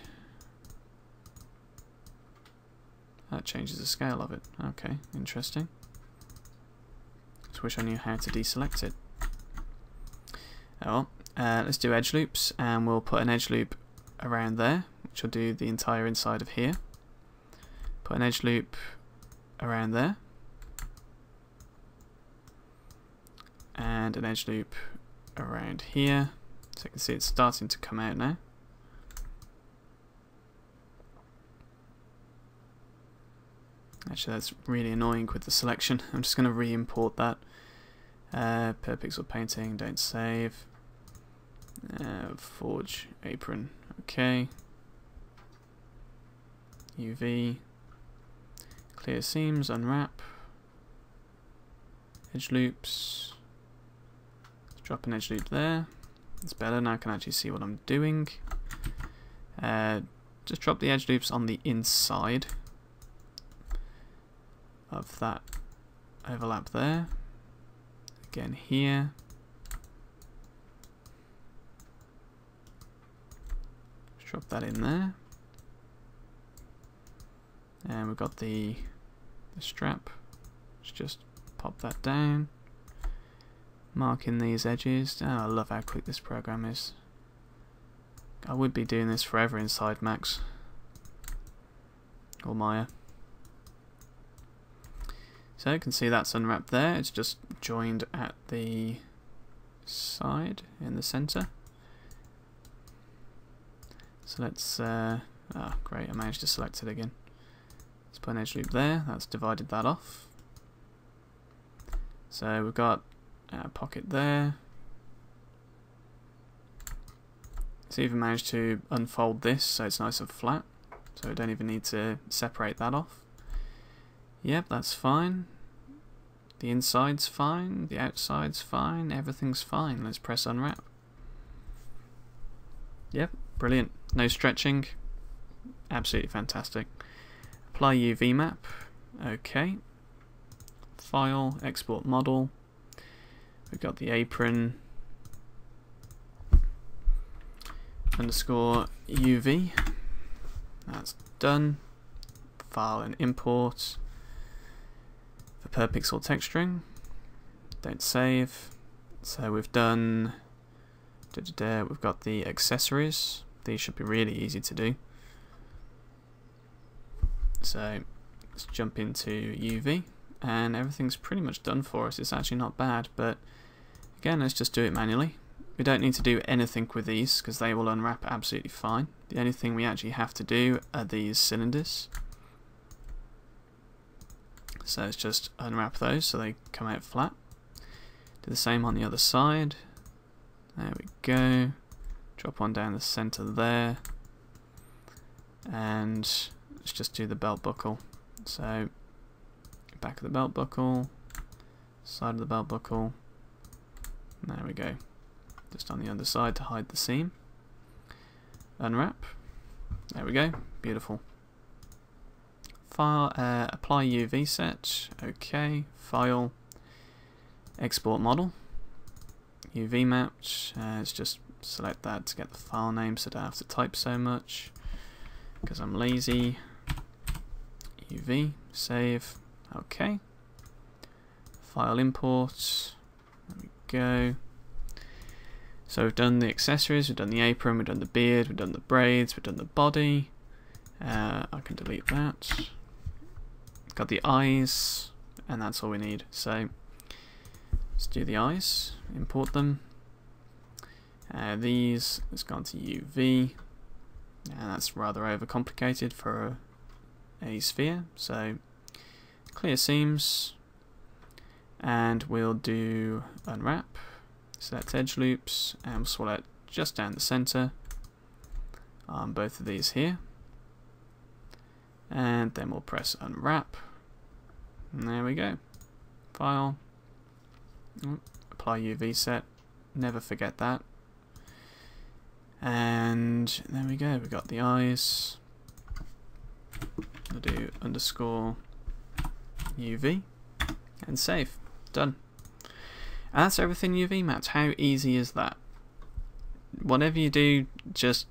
that changes the scale of it. Okay, interesting. Just wish I knew how to deselect it. Oh well, let's do edge loops, and we'll put an edge loop around there, which will do the entire inside of here. Put an edge loop around there, and an edge loop around here. So you can see it's starting to come out now. Actually, that's really annoying with the selection. I'm just going to re-import that. Per pixel painting, don't save. Forge apron, okay. UV. Clear seams, unwrap. Edge loops. Let's drop an edge loop there. It's better, now I can actually see what I'm doing. Just drop the edge loops on the inside of that overlap there. Again here. Just drop that in there. And we've got the strap. Let's just pop that down. Mark in these edges. Oh, I love how quick this program is. I would be doing this forever inside Max or Maya. So you can see that's unwrapped there. It's just joined at the side in the center. So let's great, I managed to select it again. Let's put an edge loop there. That's divided that off. So we've got a pocket there. It's even managed to unfold this so it's nice and flat, so we don't even need to separate that off. Yep, that's fine. The inside's fine, the outside's fine, everything's fine. Let's press unwrap. Yep, brilliant. No stretching. Absolutely fantastic. Apply UV map. Okay. File, export model. We've got the apron. Underscore UV. That's done. File and import. For per pixel texturing. Don't save. So we've done. We've got the accessories. These should be really easy to do. So let's jump into UV, and everything's pretty much done for us. It's actually not bad, but again, let's just do it manually. We don't need to do anything with these because they will unwrap absolutely fine. The only thing we actually have to do are these cylinders. So let's just unwrap those so they come out flat. Do the same on the other side. There we go. Drop one down the center there. And let's just do the belt buckle. So back of the belt buckle, side of the belt buckle. There we go. Just on the other side to hide the seam. Unwrap. There we go. Beautiful. file, apply UV set, okay, file, export model, UV mapped, let's just select that to get the file name so I don't have to type so much, because I'm lazy, UV, save, okay, file import, there we go. So we've done the accessories, we've done the apron, we've done the beard, we've done the braids, we've done the body. I can delete that. Got the eyes, and that's all we need. So let's do the eyes, import them. These, let's go on to UV. And that's rather overcomplicated for a sphere. So clear seams, and we'll do unwrap. Select edge loops, and we'll select just down the center on both of these here, and then we'll press unwrap, and there we go. File, apply UV set, never forget that, and there we go. We got the eyes. We'll do underscore UV and save. Done. And that's everything UV mapped. How easy is that? Whatever you do, just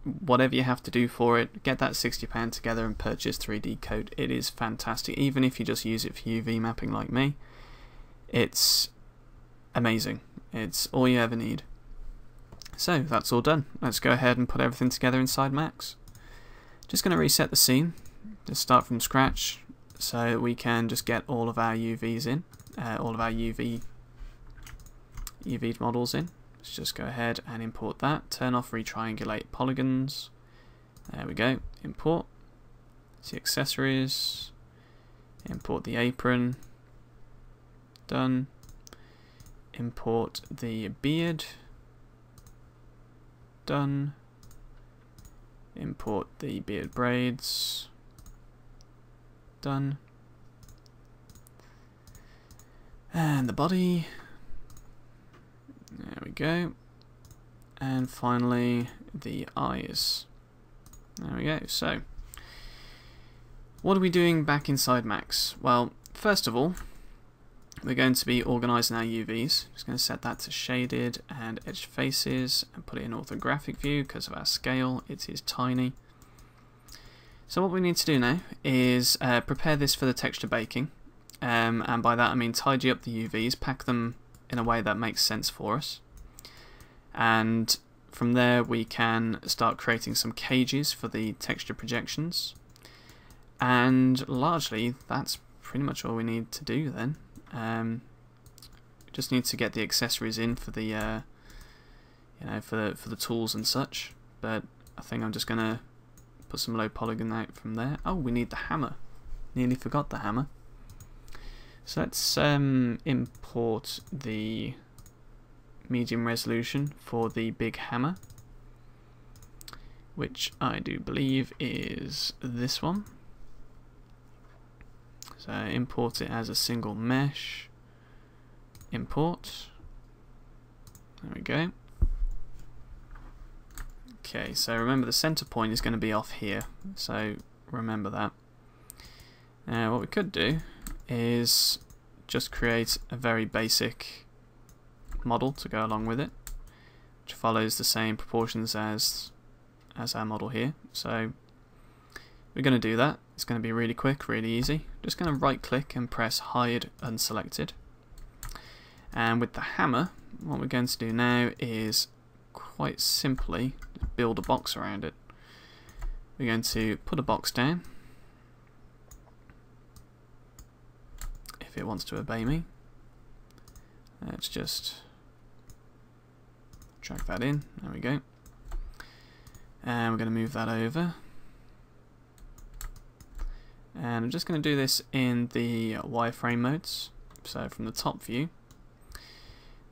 whatever you have to do for it, get that £60 together and purchase 3D code. It is fantastic. Even if you just use it for UV mapping like me, it's amazing. It's all you ever need. So that's all done. Let's go ahead and put everything together inside Max. Just going to reset the scene, just start from scratch, so we can just get all of our UVs in. All of our UV models in. Let's just go ahead and import that. Turn off retriangulate polygons. There we go. Import. See accessories. Import the apron. Done. Import the beard. Done. Import the beard braids. Done. And the body, there we go, and finally the eyes, there we go. So what are we doing back inside Max? Well, first of all, we're going to be organising our UVs. Just going to set that to shaded and edged faces and put it in orthographic view because of our scale, it is tiny. So what we need to do now is prepare this for the texture baking. And by that I mean tidy up the UVs, pack them in a way that makes sense for us, and from there we can start creating some cages for the texture projections, and largely that's pretty much all we need to do then. Just need to get the accessories in for the for the tools and such, but I think I'm just gonna put some low polygon out from there. Oh, we need the hammer, nearly forgot the hammer. So let's import the medium resolution for the big hammer, which I do believe is this one. So import it as a single mesh, import, there we go. Okay, so remember the center point is going to be off here, so remember that. Now what we could do is just create a very basic model to go along with it, which follows the same proportions as our model here. So we're going to do that. It's going to be really quick, really easy. Just going to right click and press hide unselected, and with the hammer what we're going to do now is quite simply build a box around it. We're going to put a box down if it wants to obey me. Let's just drag that in, there we go, and we're going to move that over, and I'm just going to do this in the wireframe modes. So from the top view,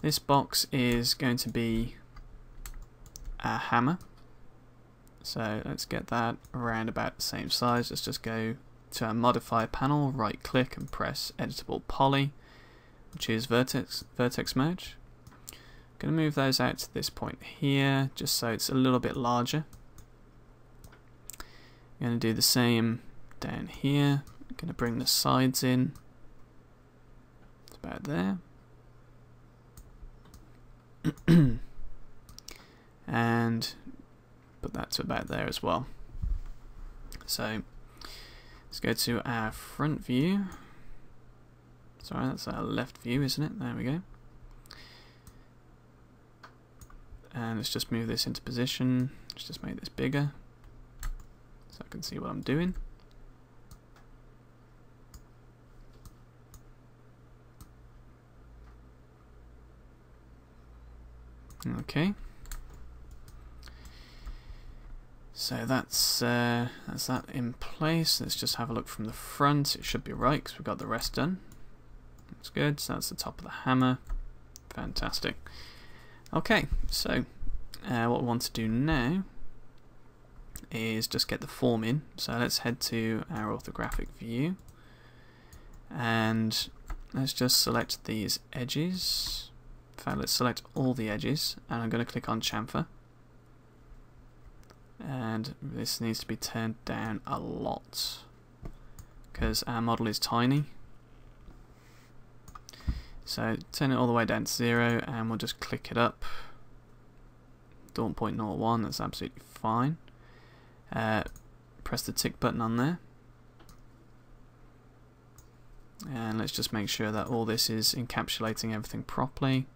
this box is going to be a hammer, so let's get that around about the same size. Let's just go to our modify panel, right click and press editable poly, which is vertex merge. Going to move those out to this point here just so it's a little bit larger. I'm going to do the same down here. I'm going to bring the sides in. It's about there. And put that to about there as well. So let's go to our front view. Sorry, that's our left view, isn't it? There we go. And let's just move this into position. Let's just make this bigger so I can see what I'm doing. Okay. So that's that in place. Let's just have a look from the front. It should be right because we've got the rest done. That's good. So that's the top of the hammer. Fantastic. Okay, so what we want to do now is just get the form in. So let's head to our orthographic view and let's just select these edges. In fact, let's select all the edges and I'm going to click on chamfer. And this needs to be turned down a lot because our model is tiny. So turn it all the way down to 0 and we'll just click it up. 0.01, that's absolutely fine. Press the tick button on there. And let's just make sure that all this is encapsulating everything properly.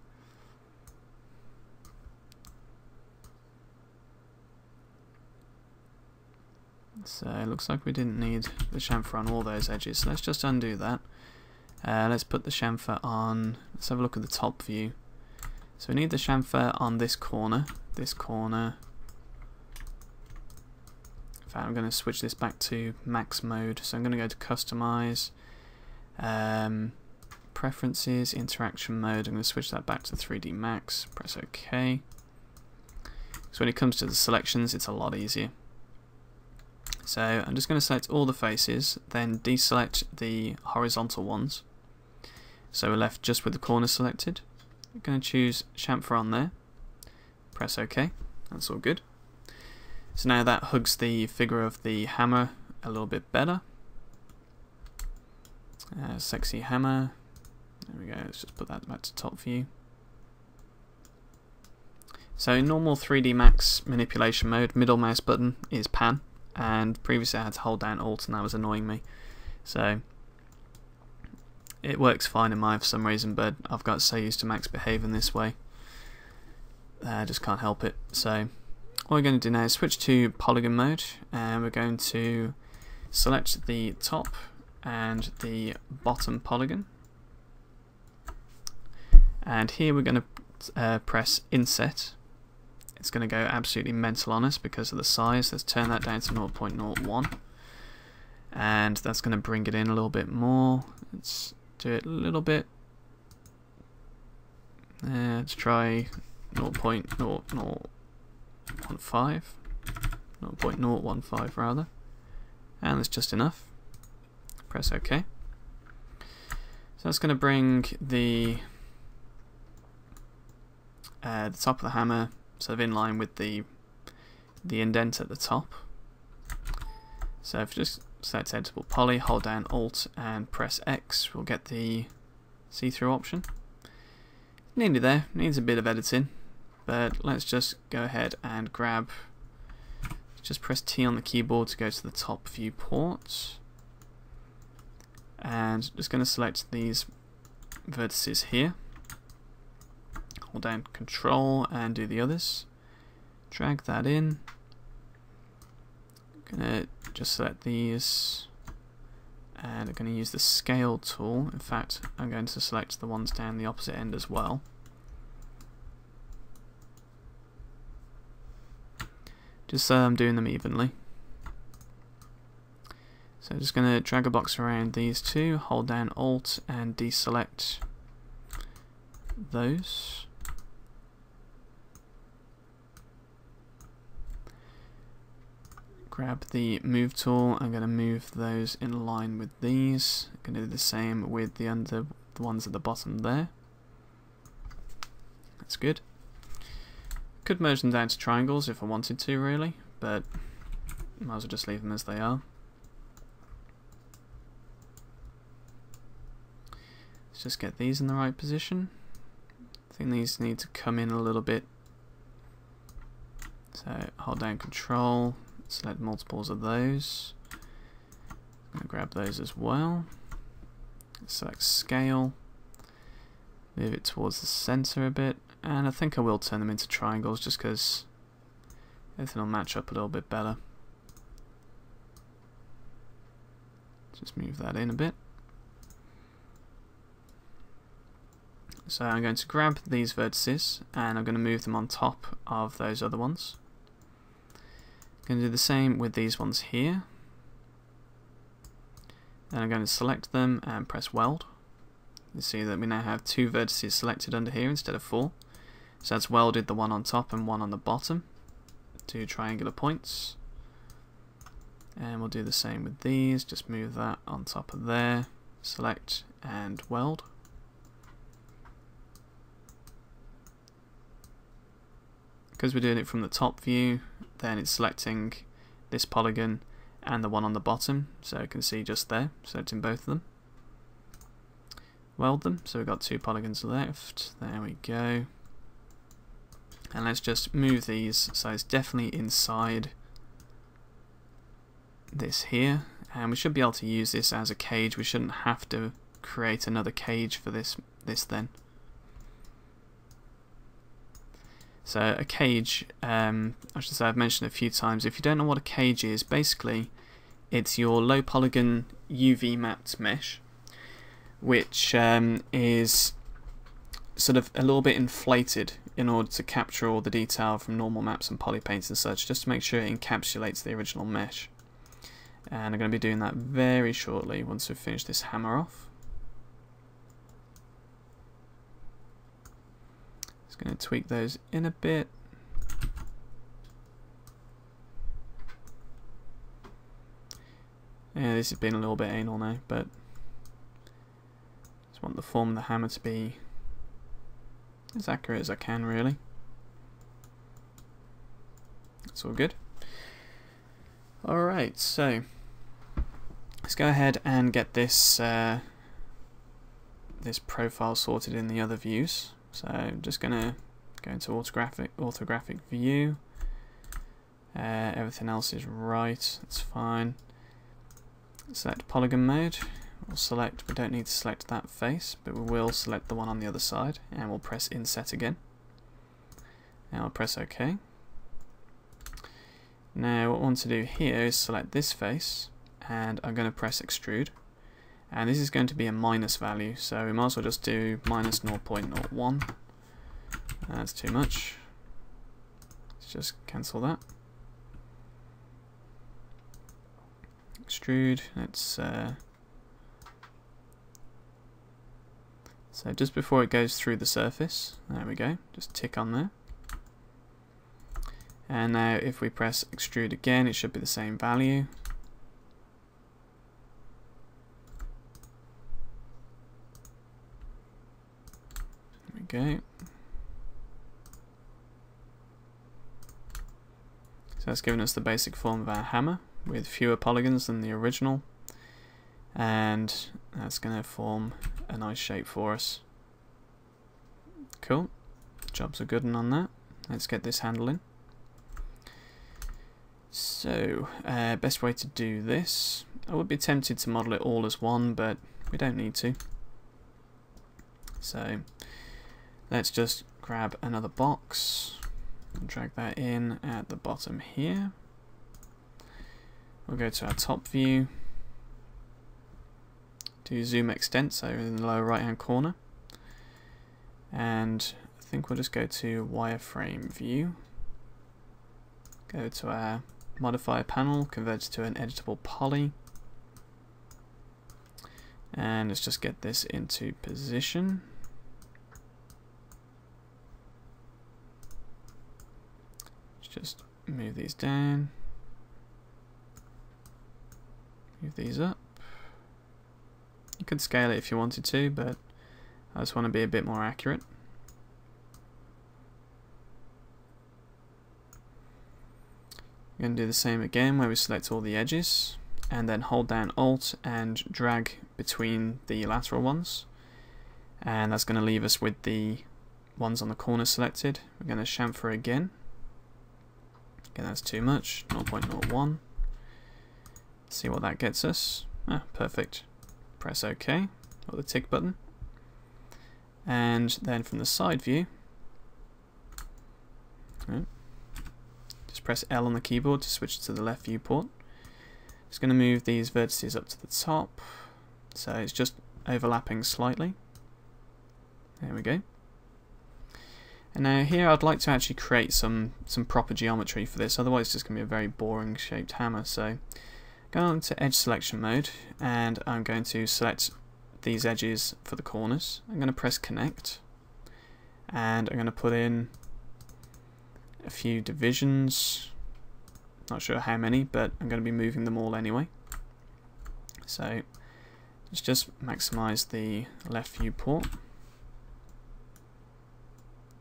So it looks like we didn't need the chamfer on all those edges, so let's just undo that. Let's put the chamfer on, let's have a look at the top view. So we need the chamfer on this corner. In fact, I'm going to switch this back to max mode. So I'm going to go to customize, preferences, interaction mode. I'm going to switch that back to 3D max, press OK. So when it comes to the selections, it's a lot easier. So I'm just going to select all the faces, then deselect the horizontal ones. So we're left just with the corner selected. I'm going to choose chamfer on there. Press OK. That's all good. So now that hugs the figure of the hammer a little bit better. Sexy hammer. There we go. Let's just put that back to top view. So in normal 3D Max manipulation mode, middle mouse button is pan. And previously I had to hold down Alt and that was annoying me. So it works fine in mine for some reason, but I've got so used to Max behaving this way, I just can't help it. So what we're going to do now is switch to polygon mode, and we're going to select the top and the bottom polygon, and here we're going to press inset. It's going to go absolutely mental on us because of the size. Let's turn that down to 0.01, and that's going to bring it in a little bit more. Let's do it a little bit. Let's try 0.0015, 0.015 rather, and that's just enough. Press OK. So that's going to bring the top of the hammer sort of in line with the indent at the top. So if you just select editable poly, hold down Alt and press X, we'll get the see-through option. Nearly there, needs a bit of editing, but let's just go ahead and grab, just press T on the keyboard to go to the top viewport, and just going to select these vertices here. Hold down Control and do the others. Drag that in. Gonna just select these, and I'm going to use the Scale tool. In fact, I'm going to select the ones down the opposite end as well. Just so I'm doing them evenly. So I'm just going to drag a box around these two, hold down Alt and deselect those. Grab the move tool, I'm going to move those in line with these. I'm going to do the same with the ones at the bottom there. That's good. Could merge them down to triangles if I wanted to really, but might as well just leave them as they are. Let's just get these in the right position. I think these need to come in a little bit. So hold down Control, select multiples of those. I'm going to grab those as well. Select Scale. Move it towards the center a bit. And I think I will turn them into triangles just because everything will match up a little bit better. Just move that in a bit. So I'm going to grab these vertices and I'm going to move them on top of those other ones. I'm going to do the same with these ones here. Then I'm going to select them and press Weld. You see that we now have 2 vertices selected under here instead of 4. So that's welded the one on top and one on the bottom. 2 triangular points. And we'll do the same with these. Just move that on top of there. Select and weld. Because we're doing it from the top view, then it's selecting this polygon and the one on the bottom, so you can see just there, selecting both of them. Weld them, so we've got 2 polygons left, there we go. And let's just move these so it's definitely inside this here, and we should be able to use this as a cage. We shouldn't have to create another cage for this then. So a cage, I should say, I've mentioned a few times, if you don't know what a cage is, basically it's your low polygon UV mapped mesh, which is sort of a little bit inflated in order to capture all the detail from normal maps and polypaints and such, just to make sure it encapsulates the original mesh. And I'm going to be doing that very shortly once we've finished this hammer off. Just going to tweak those in a bit. Yeah, this has been a little bit anal now, but just want the form of the hammer to be as accurate as I can, really. That's all good. Alright, so let's go ahead and get this this profile sorted in the other views. So I'm just going to go into orthographic view. Everything else is right, it's fine. Select polygon mode. We'll select, we don't need to select that face, but we will select the one on the other side, and we'll press inset again. And I'll press OK. Now what I want to do here is select this face, and I'm going to press extrude. And this is going to be a minus value, so we might as well just do minus 0.01. That's too much. Let's just cancel that. Extrude, let's so just before it goes through the surface, there we go, just tick on there. And now if we press extrude again, it should be the same value. There we go. So that's given us the basic form of our hammer with fewer polygons than the original, and that's going to form a nice shape for us. Cool, jobs are good on that. Let's get this handle in. So best way to do this, I would be tempted to model it all as one, but we don't need to. So let's just grab another box and drag that in at the bottom here. We'll go to our top view, do zoom extent, so in the lower right hand corner, and I think we'll just go to wireframe view, go to our modifier panel, convert it to an editable poly, and let's just get this into position. Let's just move these down. Move these up. You could scale it if you wanted to, but I just want to be a bit more accurate. We're going to do the same again where we select all the edges and then hold down Alt and drag between the lateral ones. and that's going to leave us with the ones on the corner selected. We're going to chamfer again. Again, that's too much. 0.01. See what that gets us. Ah, perfect. Press OK, or the tick button. And then from the side view, just press L on the keyboard to switch to the left viewport. Just going to move these vertices up to the top, so it's just overlapping slightly. There we go. And now here I'd like to actually create some proper geometry for this, otherwise it's just going to be a very boring shaped hammer. So go on to edge selection mode, and I'm going to select these edges for the corners. I'm going to press connect, and I'm going to put in a few divisions. Not sure how many, but I'm going to be moving them all anyway. So let's just maximize the left viewport.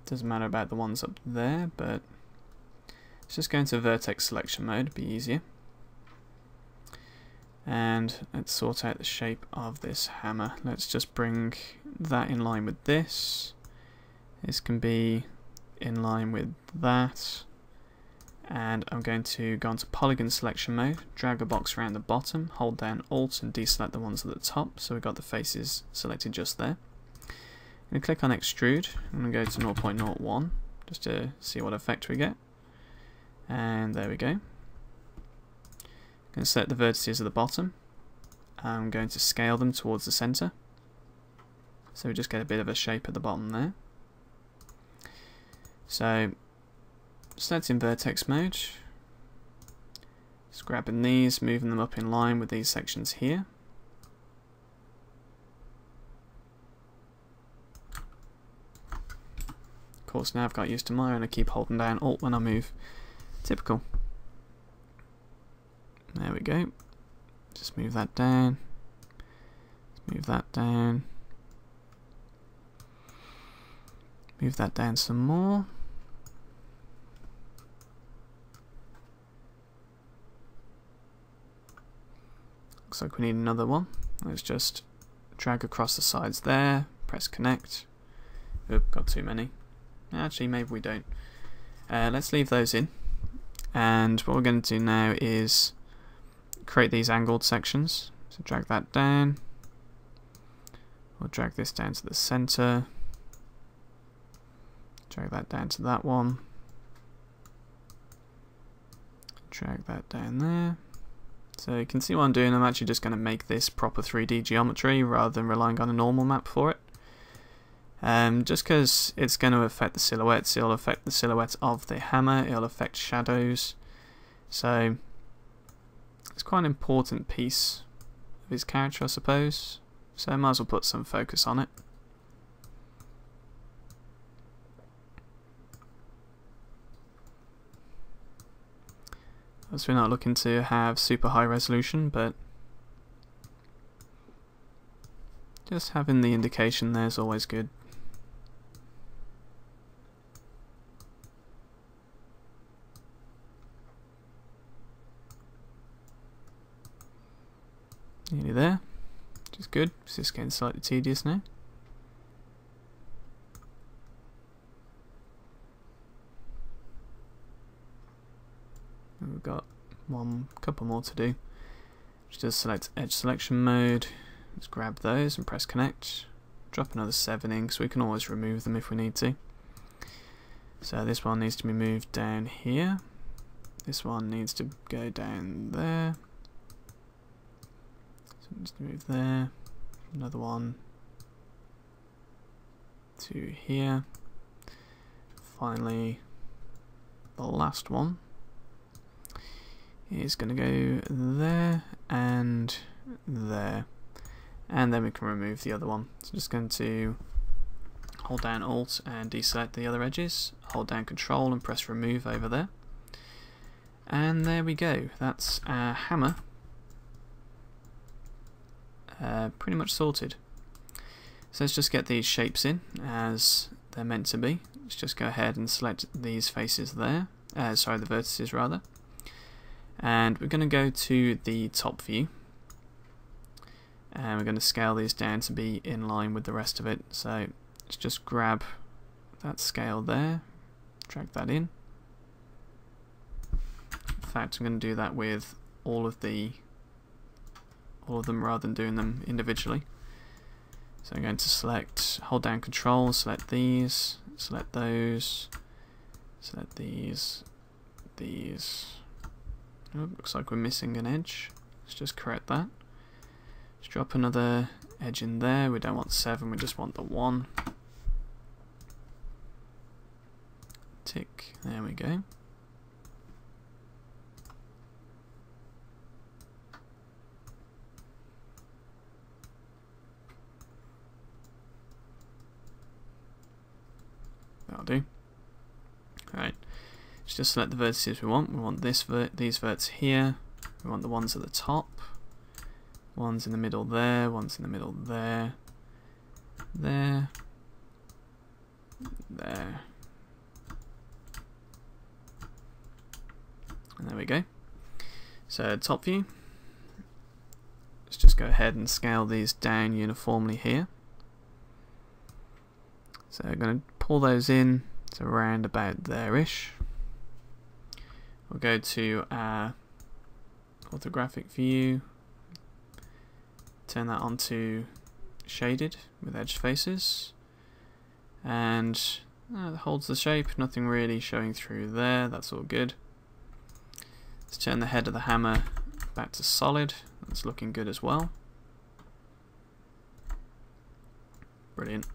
Doesn't matter about the ones up there, but let's just go into vertex selection mode, it'd be easier. And let's sort out the shape of this hammer. Let's just bring that in line with this. This can be in line with that. And I'm going to go into polygon selection mode, drag a box around the bottom, hold down Alt and deselect the ones at the top, so we've got the faces selected just there. I'm going to click on extrude. I'm going to go to 0.01 just to see what effect we get. And there we go. I'm going to select the vertices at the bottom. I'm going to scale them towards the center, so we just get a bit of a shape at the bottom there. So selecting vertex mode, just grabbing these, moving them up in line with these sections here. Of course, now I've got used to mine and I keep holding down Alt when I move. Typical. There we go. Just move that down. Move that down. Move that down some more. Looks like we need another one. Let's just drag across the sides there. Press connect. Oop, got too many. Actually, maybe we don't. Let's leave those in. And what we're going to do now is create these angled sections. So drag that down. We'll drag this down to the center. Drag that down to that one. Drag that down there. So you can see what I'm doing. I'm actually just going to make this proper 3D geometry rather than relying on a normal map for it. Just because it's going to affect the silhouettes, it'll affect the silhouette of the hammer, it'll affect shadows. So it's quite an important piece of his character, I suppose. So I might as well put some focus on it. As we're not looking to have super high resolution, but just having the indication there is always good. Nearly there, which is good. It's just getting slightly tedious now. And we've got couple more to do. Just select edge selection mode. Let's grab those and press connect. Drop another 7 in, so we can always remove them if we need to. So this one needs to be moved down here. This one needs to go down there. Just move there. Another one to here. Finally, the last one is going to go there and there. And then we can remove the other one. So just going to hold down Alt and deselect the other edges. Hold down Control and press remove over there. And there we go. That's our hammer. Pretty much sorted. So let's just get these shapes in as they're meant to be. Let's just go ahead and select these faces there. Sorry, the vertices rather. And we're going to go to the top view. and we're going to scale these down to be in line with the rest of it. So let's just grab that scale there, drag that in. In fact, I'm going to do that with all of them rather than doing them individually. So I'm going to select, hold down Control, select these, select those, select these. Oh, looks like we're missing an edge. Let's just correct that. Let's drop another edge in there. We don't want 7, we just want the 1. Tick, there we go. That'll do. Alright, let's just select the vertices we want. We want these verts here. We want the ones at the top. Ones in the middle there. Ones in the middle there. There. There. And there we go. So top view. Let's just go ahead and scale these down uniformly here. So I'm going to pull those in to around about there-ish. We'll go to our orthographic view, turn that onto shaded with edge faces, and it holds the shape, nothing really showing through there, that's all good. Let's turn the head of the hammer back to solid, that's looking good as well. Brilliant.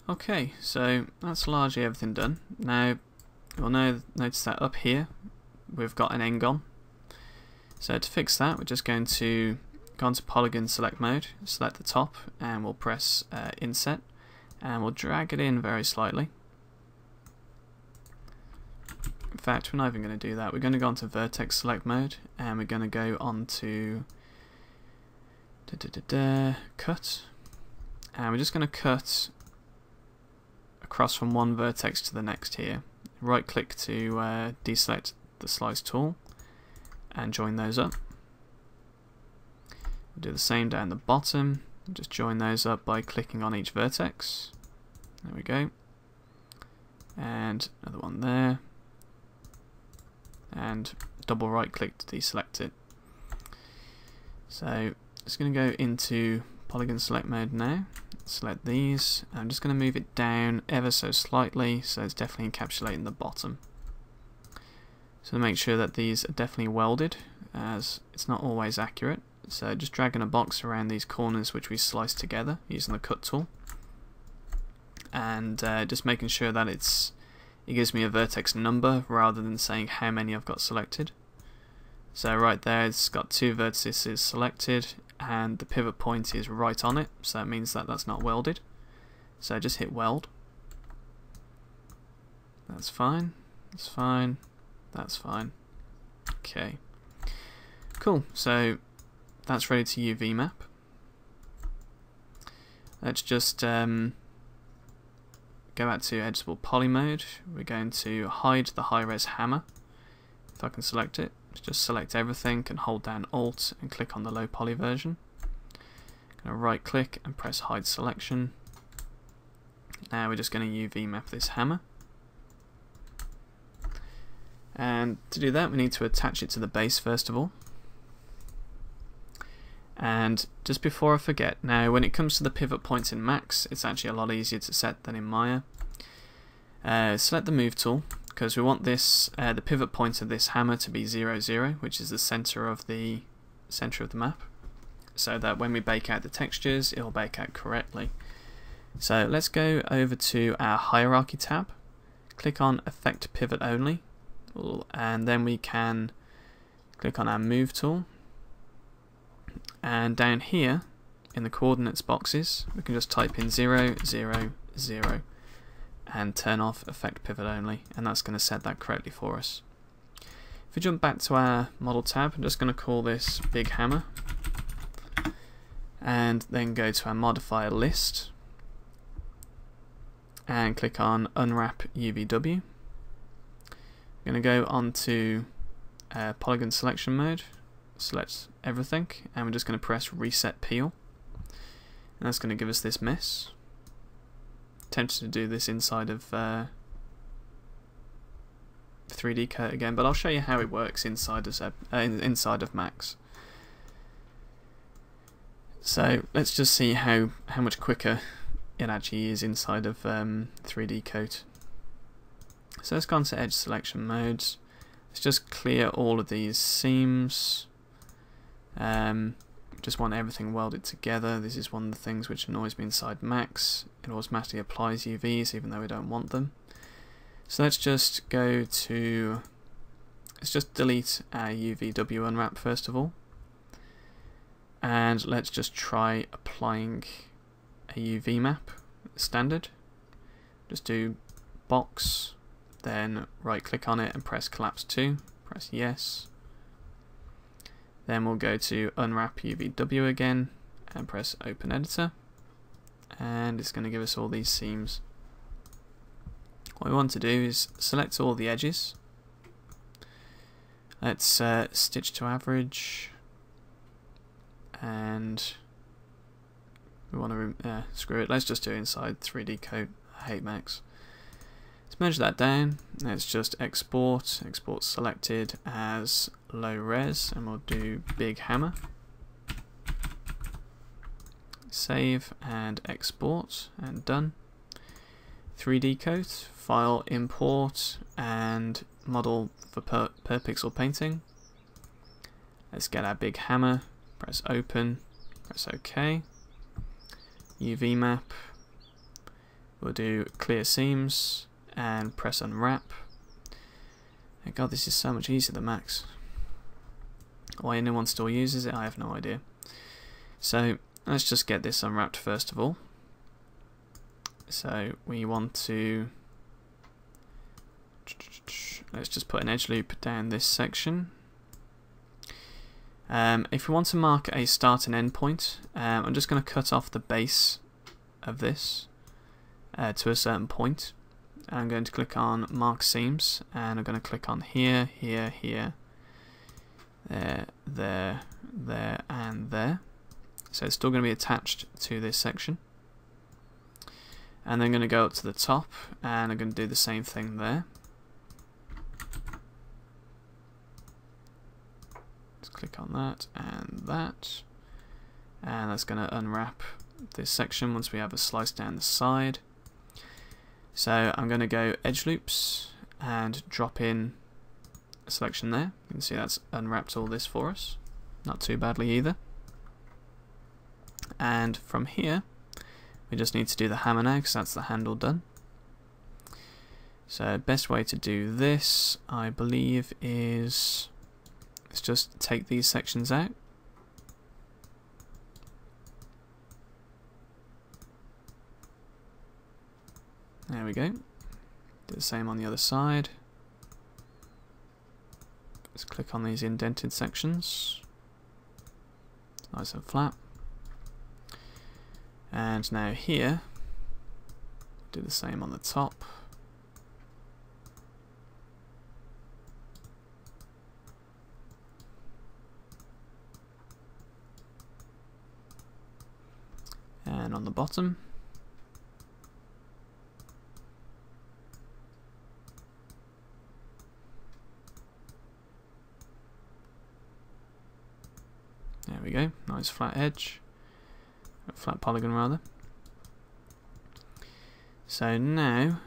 Okay, so that's largely everything done. Now you'll notice that up here we've got an end gone. So to fix that, we're just going to go into polygon select mode, select the top, and we'll press inset, and we'll drag it in very slightly. In fact, we're not even going to do that. We're going to go onto vertex select mode, and we're going to go onto cut, and we're just going to cut across from one vertex to the next here. Right click to deselect the slice tool and join those up. We'll do the same down the bottom, just join those up by clicking on each vertex. There we go. And another one there. And double right click to deselect it. So it's going to go into polygon select mode now. Select these. I'm just going to move it down ever so slightly so it's definitely encapsulating the bottom. So make sure that these are definitely welded, as it's not always accurate. So just dragging a box around these corners which we sliced together using the cut tool, and just making sure that it gives me a vertex number rather than saying how many I've got selected. So right there it's got 2 vertices selected and the pivot point is right on it, so that means that that's not welded. So just hit weld. That's fine, that's fine, that's fine. Okay, cool, so that's ready to UV map. Let's just go back to editable poly mode. We're going to hide the high res hammer. If I can select it, just select everything and hold down Alt and click on the low poly version. I'm going to right click and press hide selection. Now we're just going to UV map this hammer. And to do that we need to attach it to the base first of all. And just before I forget, now when it comes to the pivot points in Max, it's actually a lot easier to set than in Maya. Select the move tool, because we want this the pivot point of this hammer to be 0, 0, which is the center of the map, so that when we bake out the textures, it will bake out correctly. So let's go over to our hierarchy tab, click on Effect Pivot Only, and then we can click on our move tool. And down here in the coordinates boxes we can just type in 0, 0, 0 and turn off Effect Pivot Only, and that's going to set that correctly for us. If we jump back to our model tab, I'm just going to call this Big Hammer and then go to our modifier list and click on Unwrap UVW. I'm going to go on to polygon selection mode. select everything, and we're just going to press Reset Peel, and that's going to give us this mess. Tempted to do this inside of 3D Coat again, but I'll show you how it works inside of Max. So let's just see how much quicker it actually is inside of 3D Coat. So let's go on to Edge Selection Modes. Let's just clear all of these seams. Just want everything welded together. This is one of the things which annoys me inside Max. It automatically applies UVs even though we don't want them. So let's just go to, let's just delete our UVW unwrap first of all. And let's just try applying a UV map, standard. Just do box, then right click on it and press collapse to, press yes. Then we'll go to unwrap UVW again and press open editor, and it's going to give us all these seams. What we want to do is select all the edges. Let's stitch to average, and we want to screw it. Let's just do it inside 3D Coat. I hate Max. Let's merge that down. Let's just export selected as low res, and we'll do big hammer. Save and export, and done. 3D Coat, file import, and model for per pixel painting. Let's get our big hammer, press open, press OK. UV map, we'll do clear seams and press unwrap. Oh God, this is so much easier than Max. Why anyone still uses it, I have no idea. So let's just get this unwrapped first of all. So we want to, let's just put an edge loop down this section. If we want to mark a start and end point, I'm just going to cut off the base of this to a certain point. I'm going to click on mark seams, and I'm going to click on here, here, here, there, there, there, and there. So it's still going to be attached to this section. And then I'm going to go up to the top, and I'm going to do the same thing there. Let's click on that, and that's going to unwrap this section once we have a slice down the side. So I'm going to go edge loops and drop in a selection there. You can see that's unwrapped all this for us. Not too badly either. And from here, we just need to do the hammer now because that's the handle done. So best way to do this, I believe, is let's just take these sections out. There we go. Do the same on the other side. Let's click on these indented sections. Nice and flat. And now here, do the same on the top. And on the bottom. There we go, nice flat edge, flat polygon rather. So now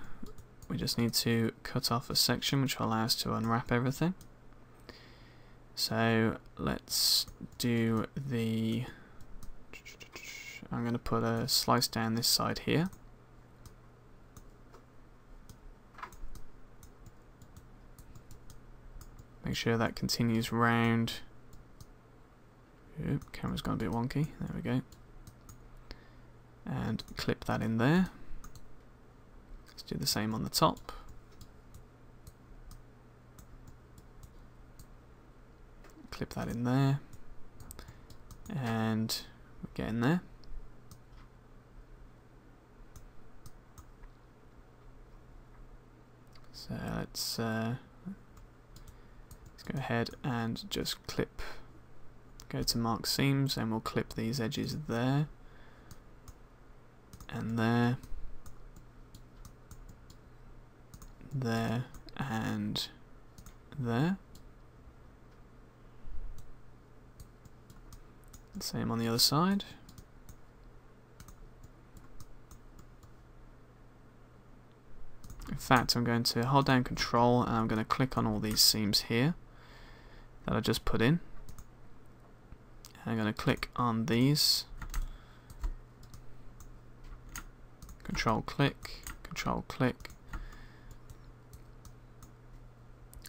we just need to cut off a section which will allow us to unwrap everything. So let's do the, I'm going to put a slice down this side here. Make sure that continues round. Oop, camera's gone a bit wonky. There we go. And clip that in there. Let's do the same on the top. Clip that in there. And we get in there. So let's go ahead and just clip go to mark seams, and we'll clip these edges there and there, there and there. Same on the other side. In fact, I'm going to hold down Control and I'm going to click on all these seams here that I just put in. I'm going to click on these, Control click,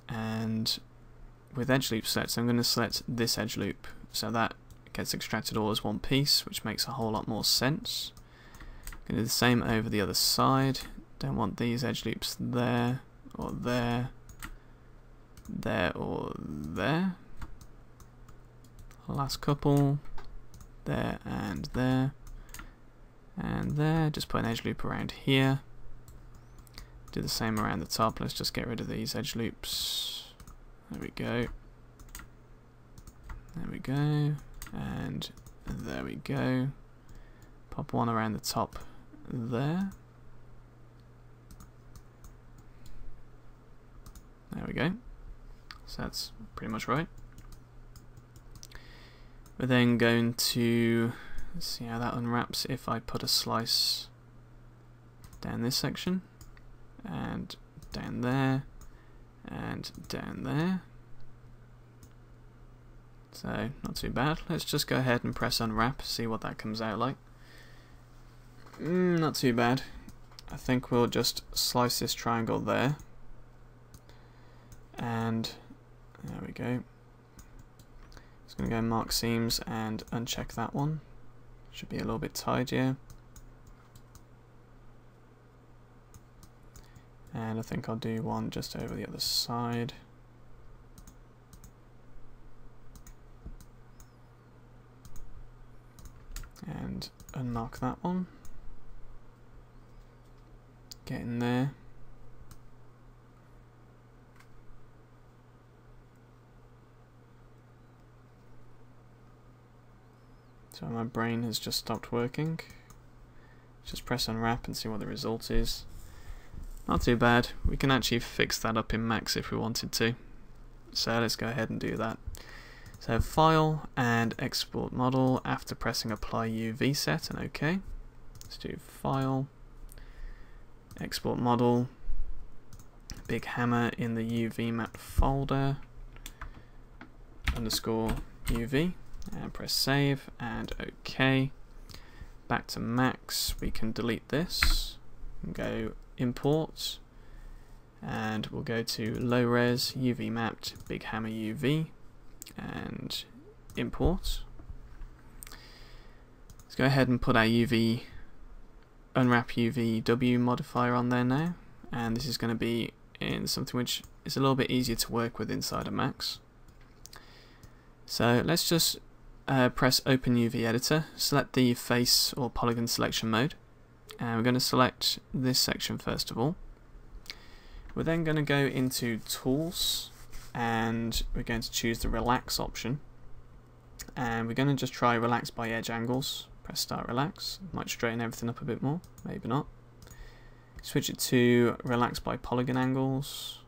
and with edge loop selected, I'm going to select this edge loop so that it gets extracted all as one piece, which makes a whole lot more sense. I'm going to do the same over the other side. Don't want these edge loops there or there, there or there. Last couple, there and there and there. Just put an edge loop around here. Do the same around the top. Let's just get rid of these edge loops. There we go. There we go. And there we go. Pop one around the top there. There we go. So that's pretty much right. We're then going to see how that unwraps if I put a slice down this section and down there and down there. So not too bad. Let's just go ahead and press unwrap, see what that comes out like. Not too bad. I think we'll just slice this triangle there, and there we go. Just going to go mark seams and uncheck that one. Should be a little bit tidier. And I think I'll do one just over the other side. And unmark that one. Get in there. So my brain has just stopped working. Just press unwrap and see what the result is. Not too bad. We can actually fix that up in Max if we wanted to. So let's go ahead and do that. So File and Export Model after pressing Apply UV Set and OK. Let's do File, Export Model, big hammer in the UV map folder, _ UV. And press save and OK. Back to Max, we can delete this and go import, and we'll go to low res UV mapped big hammer UV and import. Let's go ahead and put our UV unwrap UVW modifier on there now, and this is going to be in something which is a little bit easier to work with inside of Max. So let's just press Open UV Editor, select the face or polygon selection mode, and we're going to select this section first of all. We're then going to go into Tools, and we're going to choose the Relax option, and we're going to just try Relax by Edge Angles. Press Start Relax, might straighten everything up a bit more, maybe not. Switch it to Relax by Polygon Angles,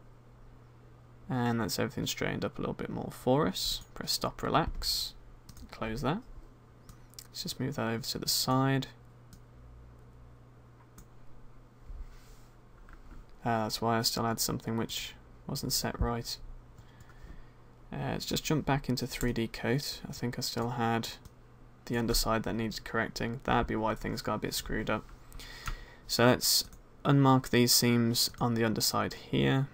and that's everything straightened up a little bit more for us. Press Stop Relax. Close that. Let's just move that over to the side. That's why I still had something which wasn't set right. Let's just jump back into 3D Coat. I think I still had the underside that needs correcting. That'd be why things got a bit screwed up. So let's unmark these seams on the underside here.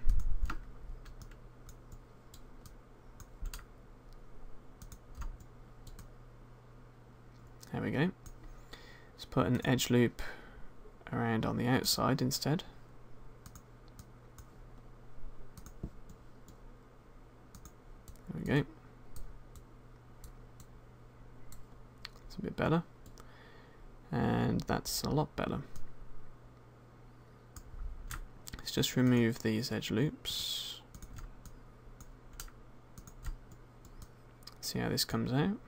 There we go. Let's put an edge loop around on the outside instead. There we go. That's a bit better. And that's a lot better. Let's just remove these edge loops. See how this comes out.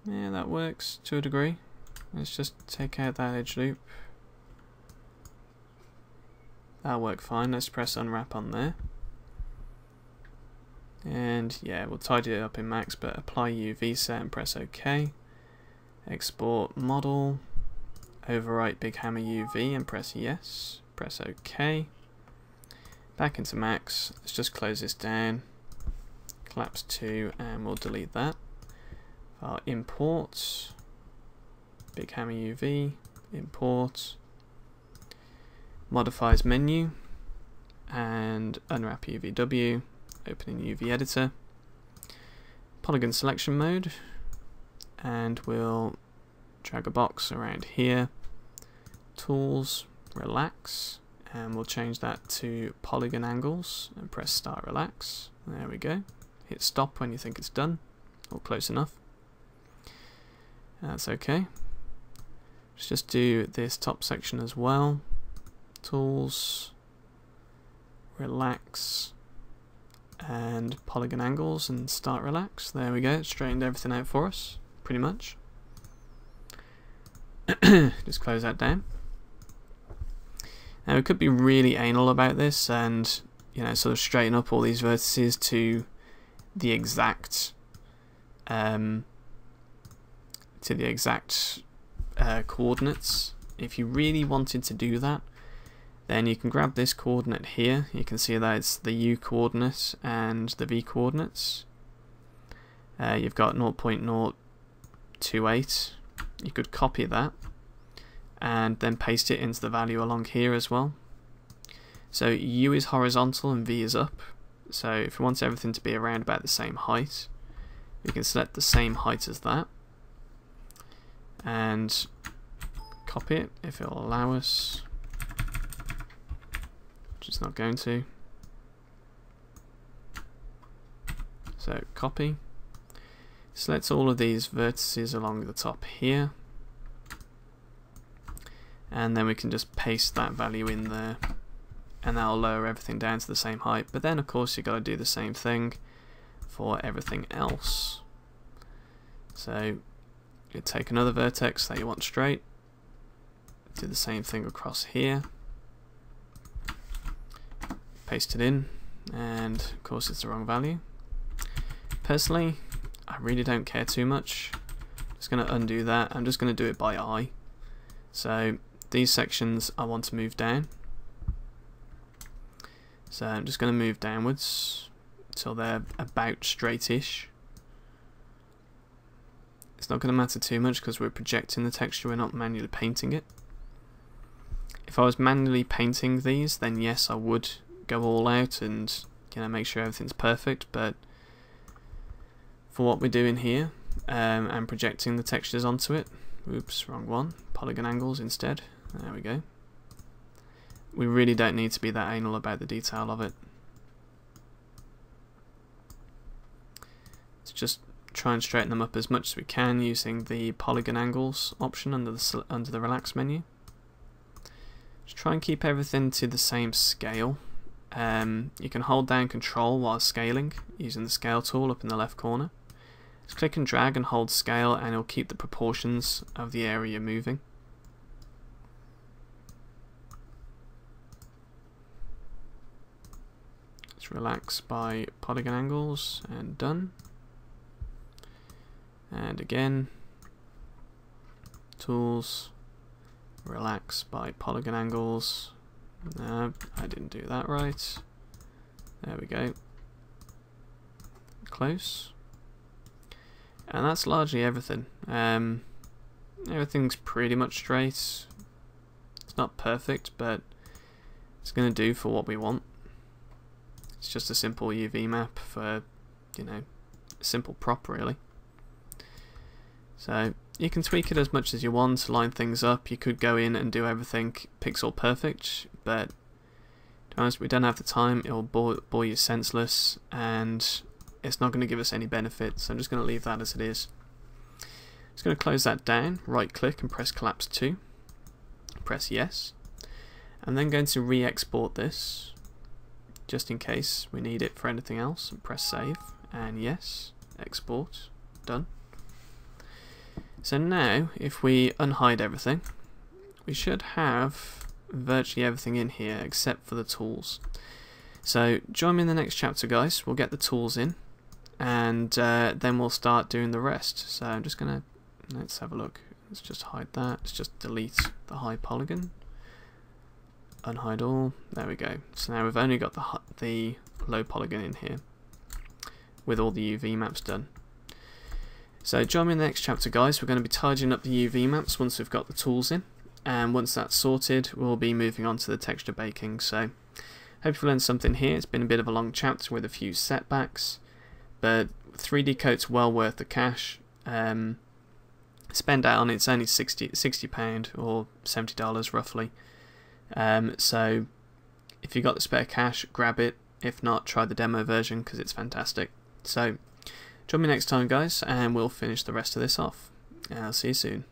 Yeah, that works to a degree. Let's just take out that edge loop. That'll work fine. Let's press unwrap on there. And yeah, we'll tidy it up in Max, but apply UV set and press OK. Export model. Overwrite Big Hammer UV and press yes. Press OK. Back into Max. Let's just close this down. Collapse 2 and we'll delete that. Our import. Big Hammer UV. Import. Modifies menu. And unwrap UVW. Opening UV editor. Polygon selection mode. And we'll drag a box around here. Tools, relax, and we'll change that to polygon angles and press start relax. There we go. Hit stop when you think it's done or close enough. That's okay. Let's just do this top section as well. Tools, relax, and polygon angles and start relax. There we go. It straightened everything out for us pretty much. Just close that down. Now we could be really anal about this and, you know, sort of straighten up all these vertices to the exact coordinates. If you really wanted to do that, then you can grab this coordinate here. You can see that it's the U coordinate and the V coordinates. You've got 0.028. You could copy that and then paste it into the value along here as well. So U is horizontal and V is up. So if we want everything to be around about the same height, we can select the same height as that and copy it if it will allow us, which it's not going to. So copy. Select all of these vertices along the top here, and then we can just paste that value in there, and that'll lower everything down to the same height. But then of course you've got to do the same thing for everything else. So you take another vertex that you want straight, do the same thing across here, paste it in, and of course it's the wrong value. Personally, I really don't care too much. Just going to undo that. I'm just going to do it by eye. So these sections I want to move down. So I'm just going to move downwards until they're about straight-ish. It's not going to matter too much because we're projecting the texture, we're not manually painting it. If I was manually painting these, then yes, I would go all out and, you know, make sure everything's perfect, but for what we're doing here and projecting the textures onto it, oops, wrong one, polygon angles instead, there we go. We really don't need to be that anal about the detail of it. Let's just try and straighten them up as much as we can using the polygon angles option under the relax menu. Just try and keep everything to the same scale. You can hold down Control while scaling using the scale tool up in the left corner. Just click and drag and hold scale and it'll keep the proportions of the area you're moving. Let's relax by polygon angles and done. And again, tools, relax by polygon angles. No, I didn't do that right. There we go. Close. And that's largely everything. Everything's pretty much straight. It's not perfect, but it's going to do for what we want. It's just a simple UV map for, you know, a simple prop really. So you can tweak it as much as you want to line things up. You could go in and do everything pixel perfect, but to be honest, we don't have the time. It will bore you senseless, and it's not going to give us any benefit. So I'm just going to leave that as it is. Just going to close that down. Right click and press collapse 2. Press yes. I'm then going to re-export this, just in case we need it for anything else. And press save and yes. Export. Done. So now, if we unhide everything, we should have virtually everything in here except for the tools. So join me in the next chapter, guys. We'll get the tools in, and then we'll start doing the rest. So I'm just gonna, let's have a look. Let's just hide that. Let's just delete the high polygon. Unhide all. There we go. So now we've only got the low polygon in here with all the UV maps done. So join me in the next chapter, guys. We're going to be tidying up the UV maps once we've got the tools in, and once that's sorted we'll be moving on to the texture baking. So hope you've learned something here. It's been a bit of a long chapter with a few setbacks, but 3D Coat's well worth the cash. Spend out on it's only £60 or $70 roughly. So if you got the spare cash, grab it. If not, try the demo version because it's fantastic. So join me next time, guys, and we'll finish the rest of this off. I'll see you soon.